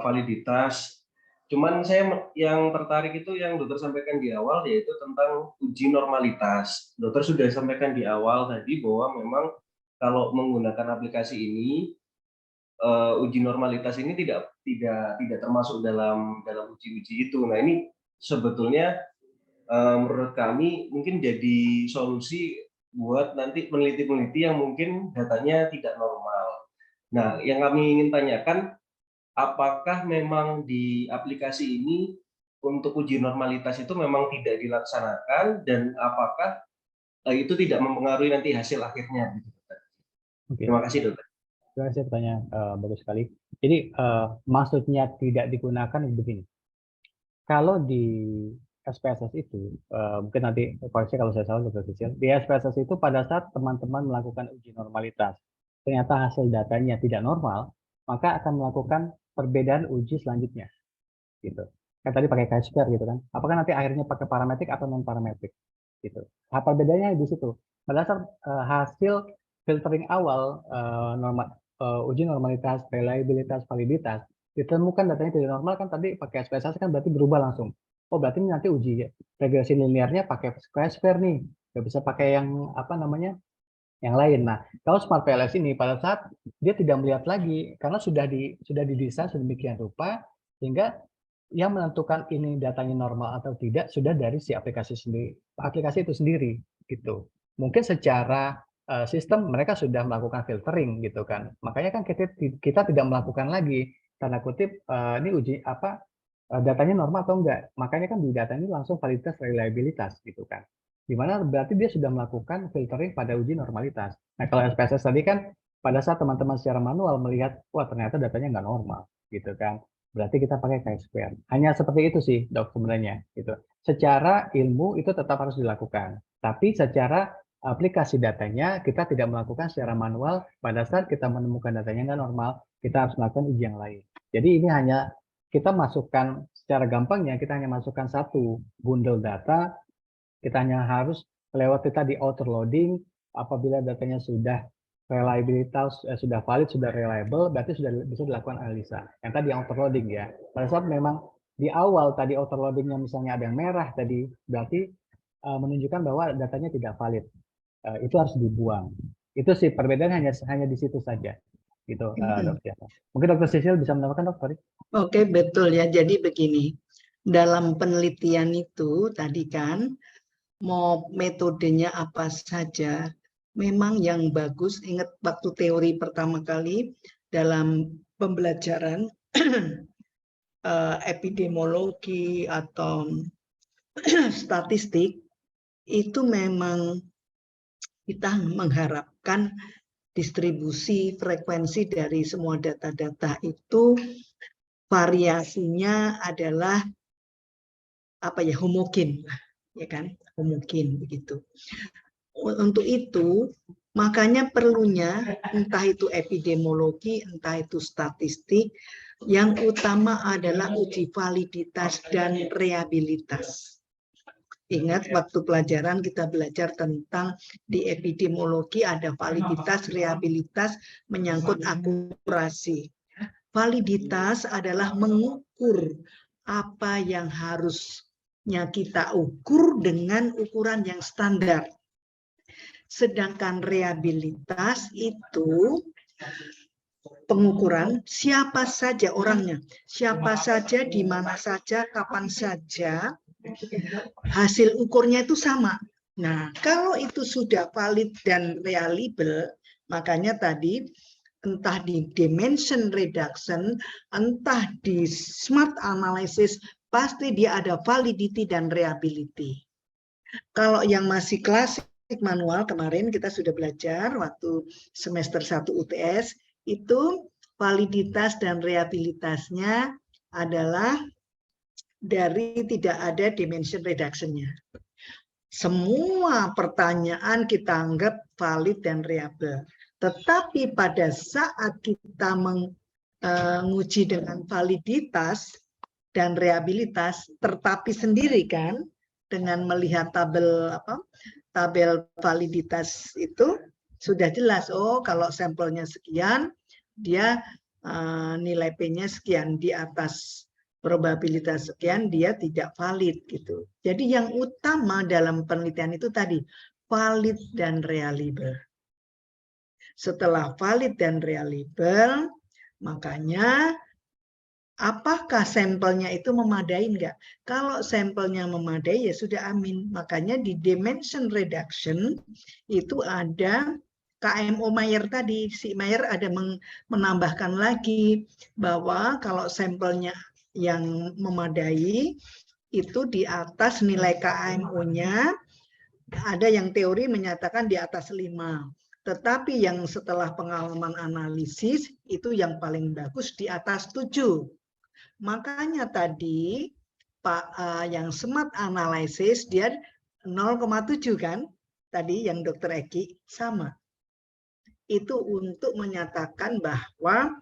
validitas. Cuman saya yang tertarik itu yang dokter sampaikan di awal, yaitu tentang uji normalitas. Dokter sudah sampaikan di awal tadi bahwa memang kalau menggunakan aplikasi ini, uji normalitas ini tidak termasuk dalam uji-uji itu. Nah, ini sebetulnya menurut kami mungkin jadi solusi buat nanti peneliti-peneliti yang mungkin datanya tidak normal. Nah, yang kami ingin tanyakan, apakah memang di aplikasi ini untuk uji normalitas itu memang tidak dilaksanakan, dan apakah itu tidak mempengaruhi nanti hasil akhirnya? Oke. Terima kasih, dokter. Terima kasih, pertanyaan bagus sekali. Jadi maksudnya tidak digunakan begini. Kalau di SPSS itu, mungkin nanti koreksi kalau saya salah, Dr. Sisil, di SPSS itu pada saat teman-teman melakukan uji normalitas, ternyata hasil datanya tidak normal, maka akan melakukan perbedaan uji selanjutnya. Gitu. Kan tadi pakai chi-square gitu kan. Apakah nanti akhirnya pakai parametrik atau non parametrik? Gitu. Apa bedanya di situ? Pada saat hasil filtering awal uji normalitas, reliabilitas, validitas ditemukan datanya tidak normal, kan tadi pakai SPSS kan berarti berubah langsung. Oh, berarti nanti uji regresi linearnya pakai chi-square nih. Nggak bisa pakai yang apa namanya? Yang lain. Nah, kalau Smart PLS ini pada saat dia tidak melihat lagi karena sudah didesain sedemikian rupa sehingga yang menentukan ini datanya normal atau tidak sudah dari si aplikasi itu sendiri gitu. Mungkin secara sistem mereka sudah melakukan filtering gitu kan. Makanya kan kita tidak melakukan lagi tanda kutip ini uji apa datanya normal atau enggak. Makanya kan di data ini langsung validitas reliabilitas gitu kan. Di mana berarti dia sudah melakukan filtering pada uji normalitas. Nah, kalau SPSS tadi kan pada saat teman-teman secara manual melihat, wah ternyata datanya nggak normal gitu kan. Berarti kita pakai chi-square. Hanya seperti itu sih, Dok, sebenarnya gitu. Secara ilmu itu tetap harus dilakukan. Tapi secara aplikasi datanya kita tidak melakukan secara manual. Pada saat kita menemukan datanya nggak normal, kita harus melakukan uji yang lain. Jadi ini hanya kita masukkan secara gampangnya, kita hanya masukkan satu bundle data, kita hanya harus melewati tadi outer loading. Apabila datanya sudah reliabilitas, sudah valid, sudah reliable, berarti sudah bisa dilakukan analisa. Yang tadi yang outer loading ya. Pada saat memang di awal tadi outer loadingnya misalnya ada yang merah tadi, berarti menunjukkan bahwa datanya tidak valid. Itu harus dibuang. Itu sih perbedaan hanya di situ saja. Gitu, Dokter. Mungkin Dokter Sisil bisa menambahkan, Dokter. Oke, betul ya. Jadi begini, dalam penelitian itu tadi kan, mau metodenya apa saja, memang yang bagus, ingat waktu teori pertama kali dalam pembelajaran epidemiologi atau statistik, itu memang kita mengharapkan distribusi frekuensi dari semua data-data itu variasinya adalah apa ya, homogen, ya kan, homogen begitu. Untuk itu makanya perlunya entah itu epidemiologi, entah itu statistik, yang utama adalah uji validitas dan reliabilitas. Ingat waktu pelajaran kita belajar tentang di epidemiologi ada validitas, reliabilitas, menyangkut akurasi. Validitas adalah mengukur apa yang harusnya kita ukur dengan ukuran yang standar. Sedangkan reliabilitas itu pengukuran siapa saja orangnya, siapa saja, di mana saja, kapan saja, hasil ukurnya itu sama. Nah, kalau itu sudah valid dan reliable, makanya tadi entah di dimension reduction, entah di smart analysis, pasti dia ada validity dan reliability. Kalau yang masih klasik manual, kemarin kita sudah belajar waktu semester 1 UTS, itu validitas dan reliabilitasnya adalah dari tidak ada dimension reduction-nya. Semua pertanyaan kita anggap valid dan reliable. Tetapi pada saat kita menguji dengan validitas dan reliabilitas, tertapi sendiri kan, dengan melihat tabel validitas itu, sudah jelas, oh kalau sampelnya sekian, dia nilai P-nya sekian, di atas probabilitas sekian dia tidak valid gitu. Jadi yang utama dalam penelitian itu tadi valid dan reliable. Setelah valid dan reliable, makanya apakah sampelnya itu memadai enggak? Kalau sampelnya memadai ya sudah amin. Makanya di dimension reduction itu ada KMO Mayer tadi. Si Mayer ada menambahkan lagi bahwa kalau sampelnya yang memadai itu di atas nilai KMO-nya, ada yang teori menyatakan di atas 5. Tetapi yang setelah pengalaman analisis itu yang paling bagus di atas 7. Makanya tadi Pak yang smart analysis dia 0,7 kan? Tadi yang Dokter Eki sama. Itu untuk menyatakan bahwa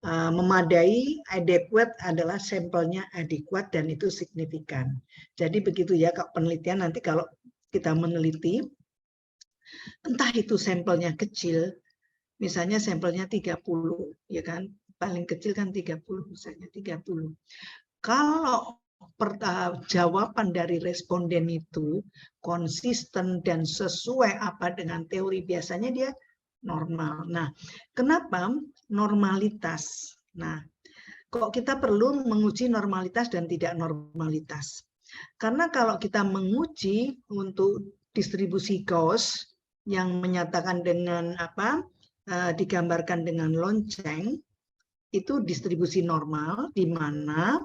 memadai, adequate adalah sampelnya adequate dan itu signifikan. Jadi begitu ya Kak, penelitian nanti kalau kita meneliti, entah itu sampelnya kecil, misalnya sampelnya 30, ya kan? Paling kecil kan 30 misalnya, 30. Kalau jawaban dari responden itu konsisten dan sesuai apa dengan teori, biasanya dia normal. Nah, kenapa normalitas? Nah, kok kita perlu menguji normalitas dan tidak normalitas? Karena kalau kita menguji untuk distribusi Gauss yang menyatakan dengan apa, digambarkan dengan lonceng, itu distribusi normal di mana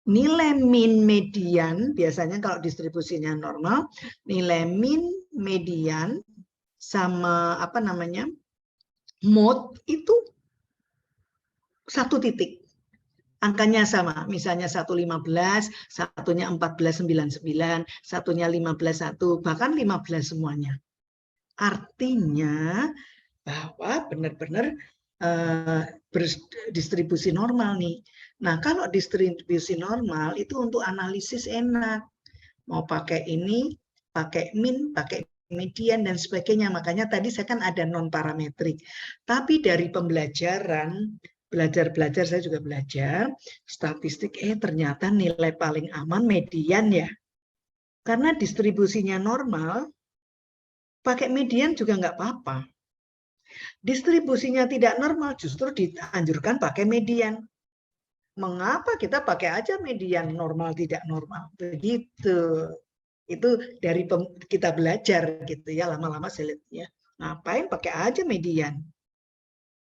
nilai min median, biasanya kalau distribusinya normal, nilai min median sama apa namanya mode itu 1 titik. Angkanya sama, misalnya 115, satunya 1499, satunya 15,1, bahkan 15 semuanya. Artinya bahwa benar-benar berdistribusi normal nih. Nah, kalau distribusi normal itu untuk analisis enak. Mau pakai ini, pakai min, pakai median dan sebagainya. Makanya tadi saya kan ada non parametrik. Tapi dari pembelajaran, belajar saya juga belajar statistik, ternyata nilai paling aman median ya. Karena distribusinya normal, pakai median juga nggak apa-apa. Distribusinya tidak normal, justru dianjurkan pakai median. Mengapa kita pakai aja median, normal tidak normal? Begitu. Itu dari kita belajar gitu ya, lama-lama saya lihat ya. Ngapain pakai aja median?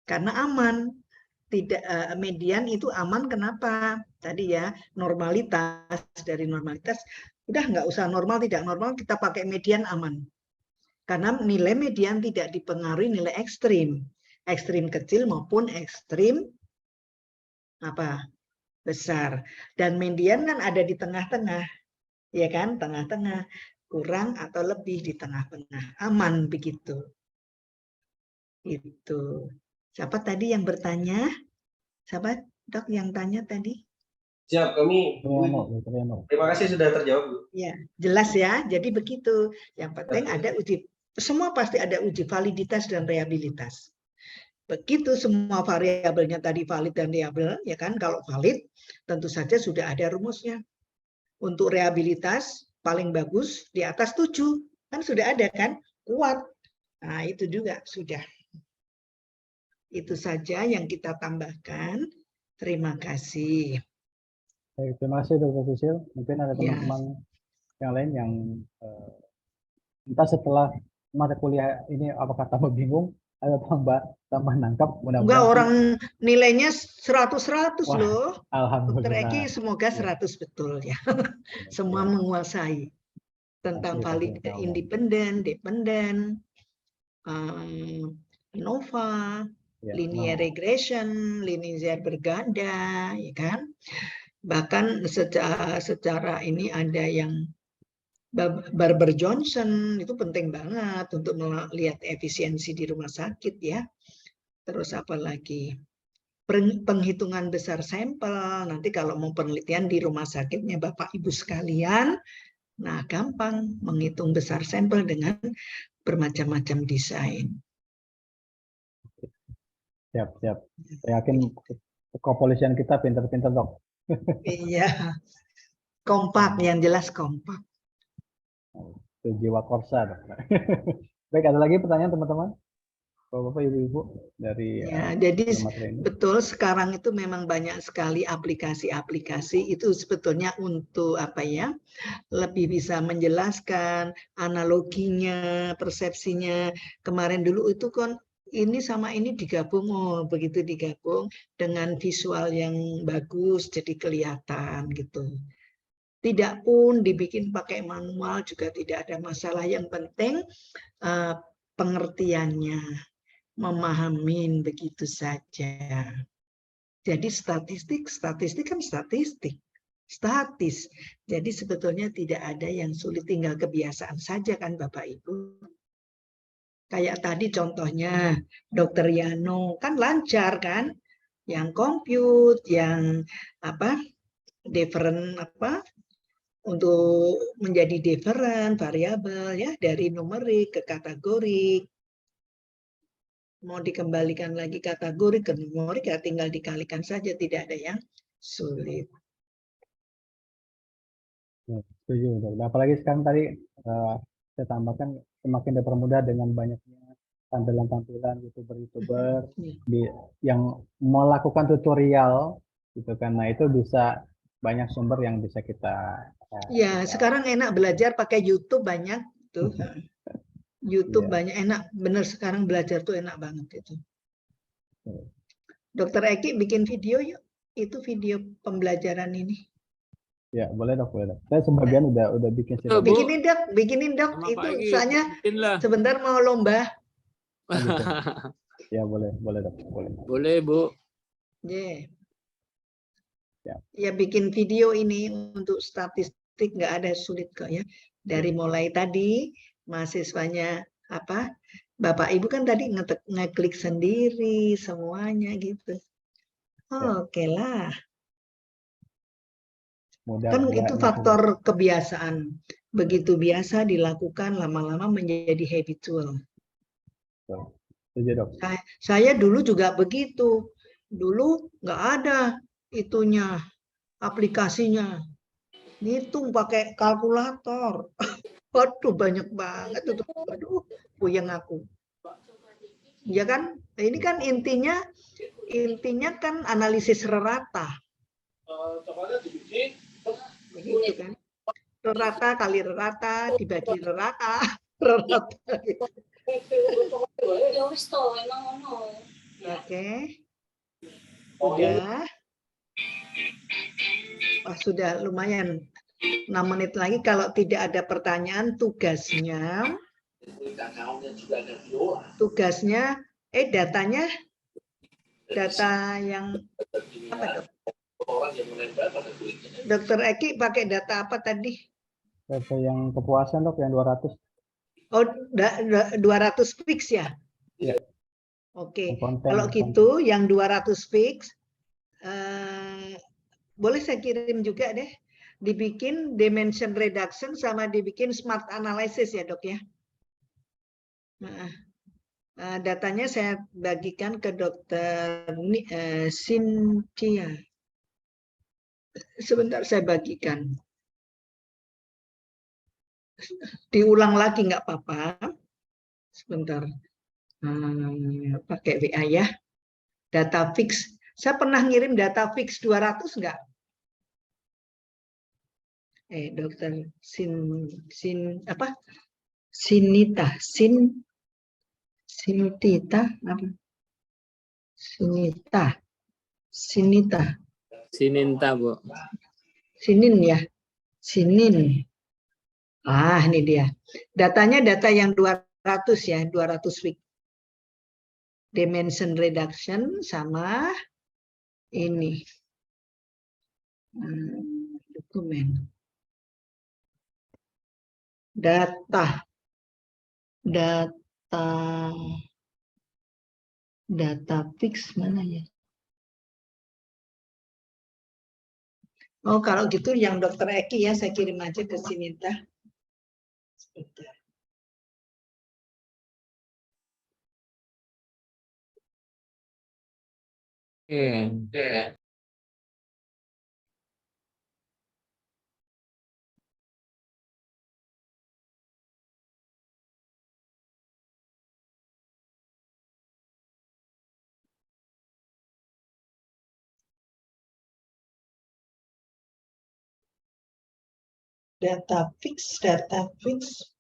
Karena aman. Tidak, median itu aman kenapa? Tadi ya, normalitas, dari normalitas udah nggak usah normal tidak normal, kita pakai median aman. Karena nilai median tidak dipengaruhi nilai ekstrim. Ekstrim kecil maupun ekstrim apa? Besar. Dan median kan ada di tengah-tengah. Ya kan? Tengah-tengah. Kurang atau lebih di tengah-tengah. Aman begitu. Itu. Siapa tadi yang bertanya? Siapa Dok yang tanya tadi? Siap, kami. Terima kasih sudah terjawab, Bu. Ya, jelas ya. Jadi begitu. Yang penting ada uji, semua pasti ada uji validitas dan reliabilitas. Begitu semua variabelnya tadi valid dan reliable, ya kan? Kalau valid, tentu saja sudah ada rumusnya. Untuk reliabilitas paling bagus di atas 7, kan sudah ada kan? Kuat. Nah, itu juga sudah. Itu saja yang kita tambahkan. Terima kasih. Baik, terima kasih Dr. Sisil. Mungkin ada teman-teman yang lain yang entah setelah mata kuliah ini apakah tambah bingung atau tambah nangkap. Enggak, orang nilainya 100 loh. Alhamdulillah. Dokter Eki semoga 100 betul ya. Semua menguasai tentang valid, independen, dependen, ANOVA, linear regression, linear berganda, ya kan? Bahkan secara ini ada yang Barber-Johnson, itu penting banget untuk melihat efisiensi di rumah sakit ya. Terus apa lagi? Penghitungan besar sampel, nanti kalau mau penelitian di rumah sakitnya Bapak Ibu sekalian, Nah, gampang menghitung besar sampel dengan bermacam-macam desain. Siap, siap. Saya yakin kepolisian kita pinter-pinter, Dok. Iya, kompak, yang jelas kompak. Itu jiwa korsa, Dok. Baik, ada lagi pertanyaan teman-teman? Bapak, Ibu-ibu dari Ya, jadi materi ini. betul sekarang itu memang banyak sekali aplikasi-aplikasi itu sebetulnya untuk apa ya? Lebih bisa menjelaskan analoginya, persepsinya. Kemarin dulu itu kan ini sama ini digabung, oh begitu digabung dengan visual yang bagus jadi kelihatan gitu. Tidak pun dibikin pakai manual juga tidak ada masalah. Yang penting pengertiannya, memahamin begitu saja. Jadi statistik kan statistik. Statis. Jadi sebetulnya tidak ada yang sulit, tinggal kebiasaan saja kan Bapak Ibu. Kayak tadi contohnya Dokter Yano kan lancar kan, yang compute, yang apa, different apa, untuk menjadi different variabel ya dari numerik ke kategorik. Mau dikembalikan lagi kategori ke numerik ya tinggal dikalikan saja, tidak ada yang sulit. Setuju. Nah, apalagi sekarang tadi saya tambahkan semakin dipermudah dengan banyaknya tampilan-tampilan youtuber yang melakukan tutorial gitu kan. Nah, itu bisa banyak sumber yang bisa kita ya sekarang enak belajar pakai YouTube banyak tuh. YouTube banyak enak, bener sekarang belajar tuh enak banget itu. Dokter Eki bikin video yuk, itu video pembelajaran ini. Ya, boleh Dok, boleh Dok. Saya sebagian udah bikin sih. Bikinin dok, Sama itu Pak Egi, soalnya bikinlah. sebentar mau lomba. Gitu. Ya, boleh Dok, boleh. Boleh, Bu. Yeah. Ya. Ya bikin video ini untuk statistik nggak ada sulit kok ya. Dari mulai tadi mahasiswanya apa, Bapak Ibu kan tadi ngeklik sendiri semuanya gitu. Oke lah. Mudah, Kan itu faktor kebiasaan. Begitu biasa dilakukan, lama-lama menjadi habitual. Setuju, Dok. Saya dulu juga begitu. Dulu nggak ada itunya, aplikasinya. Ngitung pakai kalkulator. Waduh, banyak banget itu. Waduh, puyeng aku. Ya kan? Ini kan intinya kan analisis rata. Begitu kan? Rata kali rata dibagi rata. Oke. Udah. Wah, sudah lumayan. 6 menit lagi, kalau tidak ada pertanyaan, tugasnya datanya data yang apa dok? Dokter Eki pakai data apa tadi? Data yang kepuasan Dok, yang 200. Oh, 200 fix ya? Ya. Oke, kalau gitu yang 200 fix, boleh saya kirim juga deh. Dibikin dimension reduction sama dibikin smart analysis ya dok ya. Nah, datanya saya bagikan ke dokter Cynthia. Sebentar saya bagikan. Diulang lagi nggak apa-apa. Sebentar. Pakai WA ya. Data fix. Saya pernah ngirim data fix 200 nggak? Dokter Sinita apa? Sininta, Bu. Sinin ya. Sinin. Ini dia. Datanya data yang 200 ya, 200 week. Dimension reduction sama ini. Dokumen. Data fix mana ya? Oh, kalau gitu yang Dokter Eki ya, saya kirim aja ke Sinita. Sebentar. Oke. Data fix, data fix.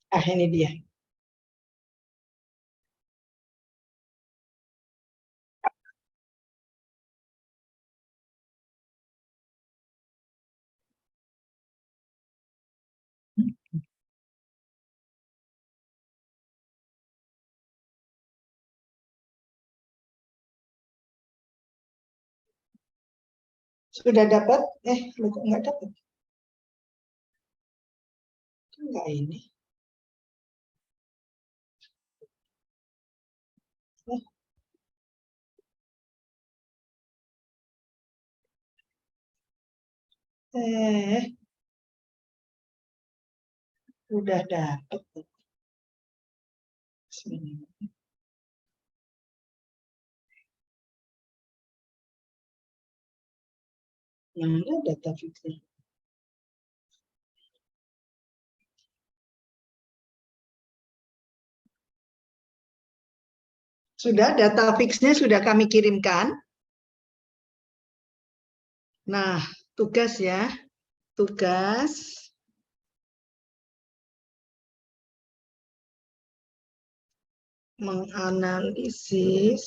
Ah, ini dia. Sudah dapat? Lu kok nggak dapat? Enggak ini. Oh. Udah dapat. Mana data fixnya? Sudah, data fixnya sudah kami kirimkan. Nah, tugas ya. Tugas menganalisis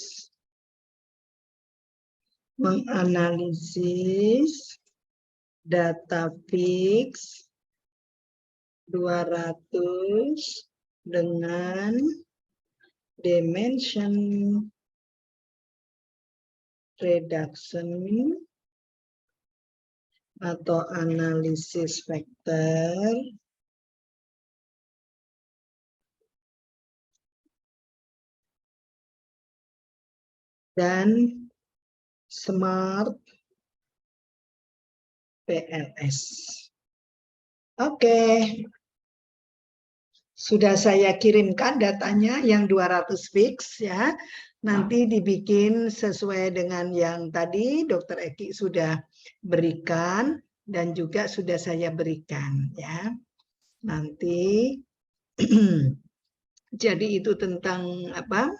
data fix 200 dengan dimension reduction atau analisis vektor dan smart PLS. Oke. Sudah saya kirimkan datanya yang 200 fix ya. Nanti dibikin sesuai dengan yang tadi Dokter Eki sudah berikan dan juga sudah saya berikan ya. Nanti jadi itu tentang apa?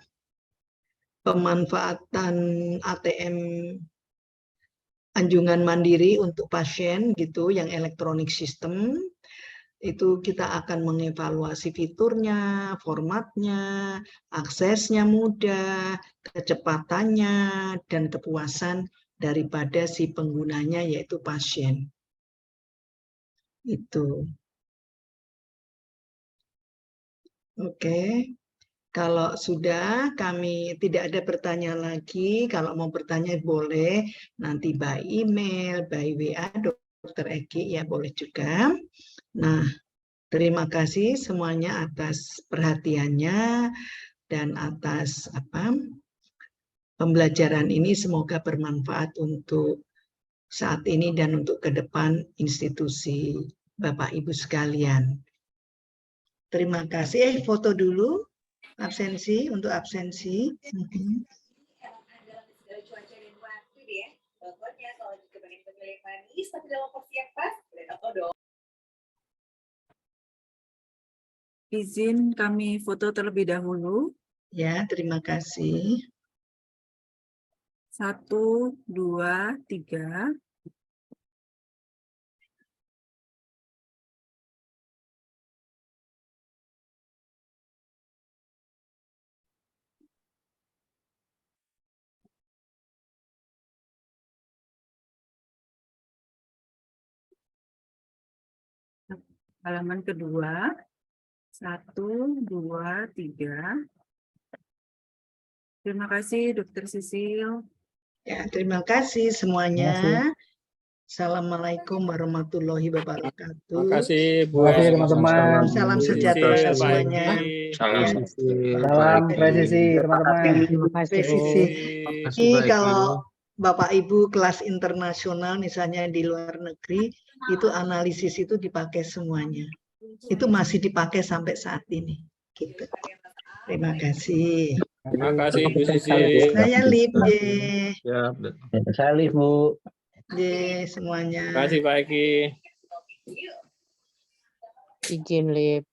Pemanfaatan ATM anjungan mandiri untuk pasien gitu yang elektronik sistem. Itu kita akan mengevaluasi fiturnya, formatnya, aksesnya mudah, kecepatannya, dan kepuasan daripada si penggunanya yaitu pasien. Itu. Oke. Kalau sudah kami tidak ada pertanyaan lagi, kalau mau bertanya boleh nanti by email, by WA Dokter Eki ya boleh juga. Nah, terima kasih semuanya atas perhatiannya dan atas pembelajaran ini semoga bermanfaat untuk saat ini dan untuk ke depan institusi Bapak Ibu sekalian. Terima kasih. Foto dulu absensi untuk absensi. Izin kami foto terlebih dahulu. Ya, terima kasih. 1, 2, 3. Halaman kedua. 1, 2, 3. Terima kasih, Dokter Sisil. Ya, terima kasih semuanya. Assalamualaikum warahmatullahi wabarakatuh. Terima kasih Bu. Terima kasih, teman-teman. Salam sejahtera semuanya. Salam. Salam presisi teman-teman. Presisi. Ini kalau Bapak Ibu kelas internasional misalnya di luar negeri, itu analisis itu dipakai semuanya. Itu masih dipakai sampai saat ini. Gitu. Terima kasih. Terima kasih Bu Sisi. Saya Lip, Saya live, Bu. semuanya. Terima kasih Pak Eki. Izin, Lip.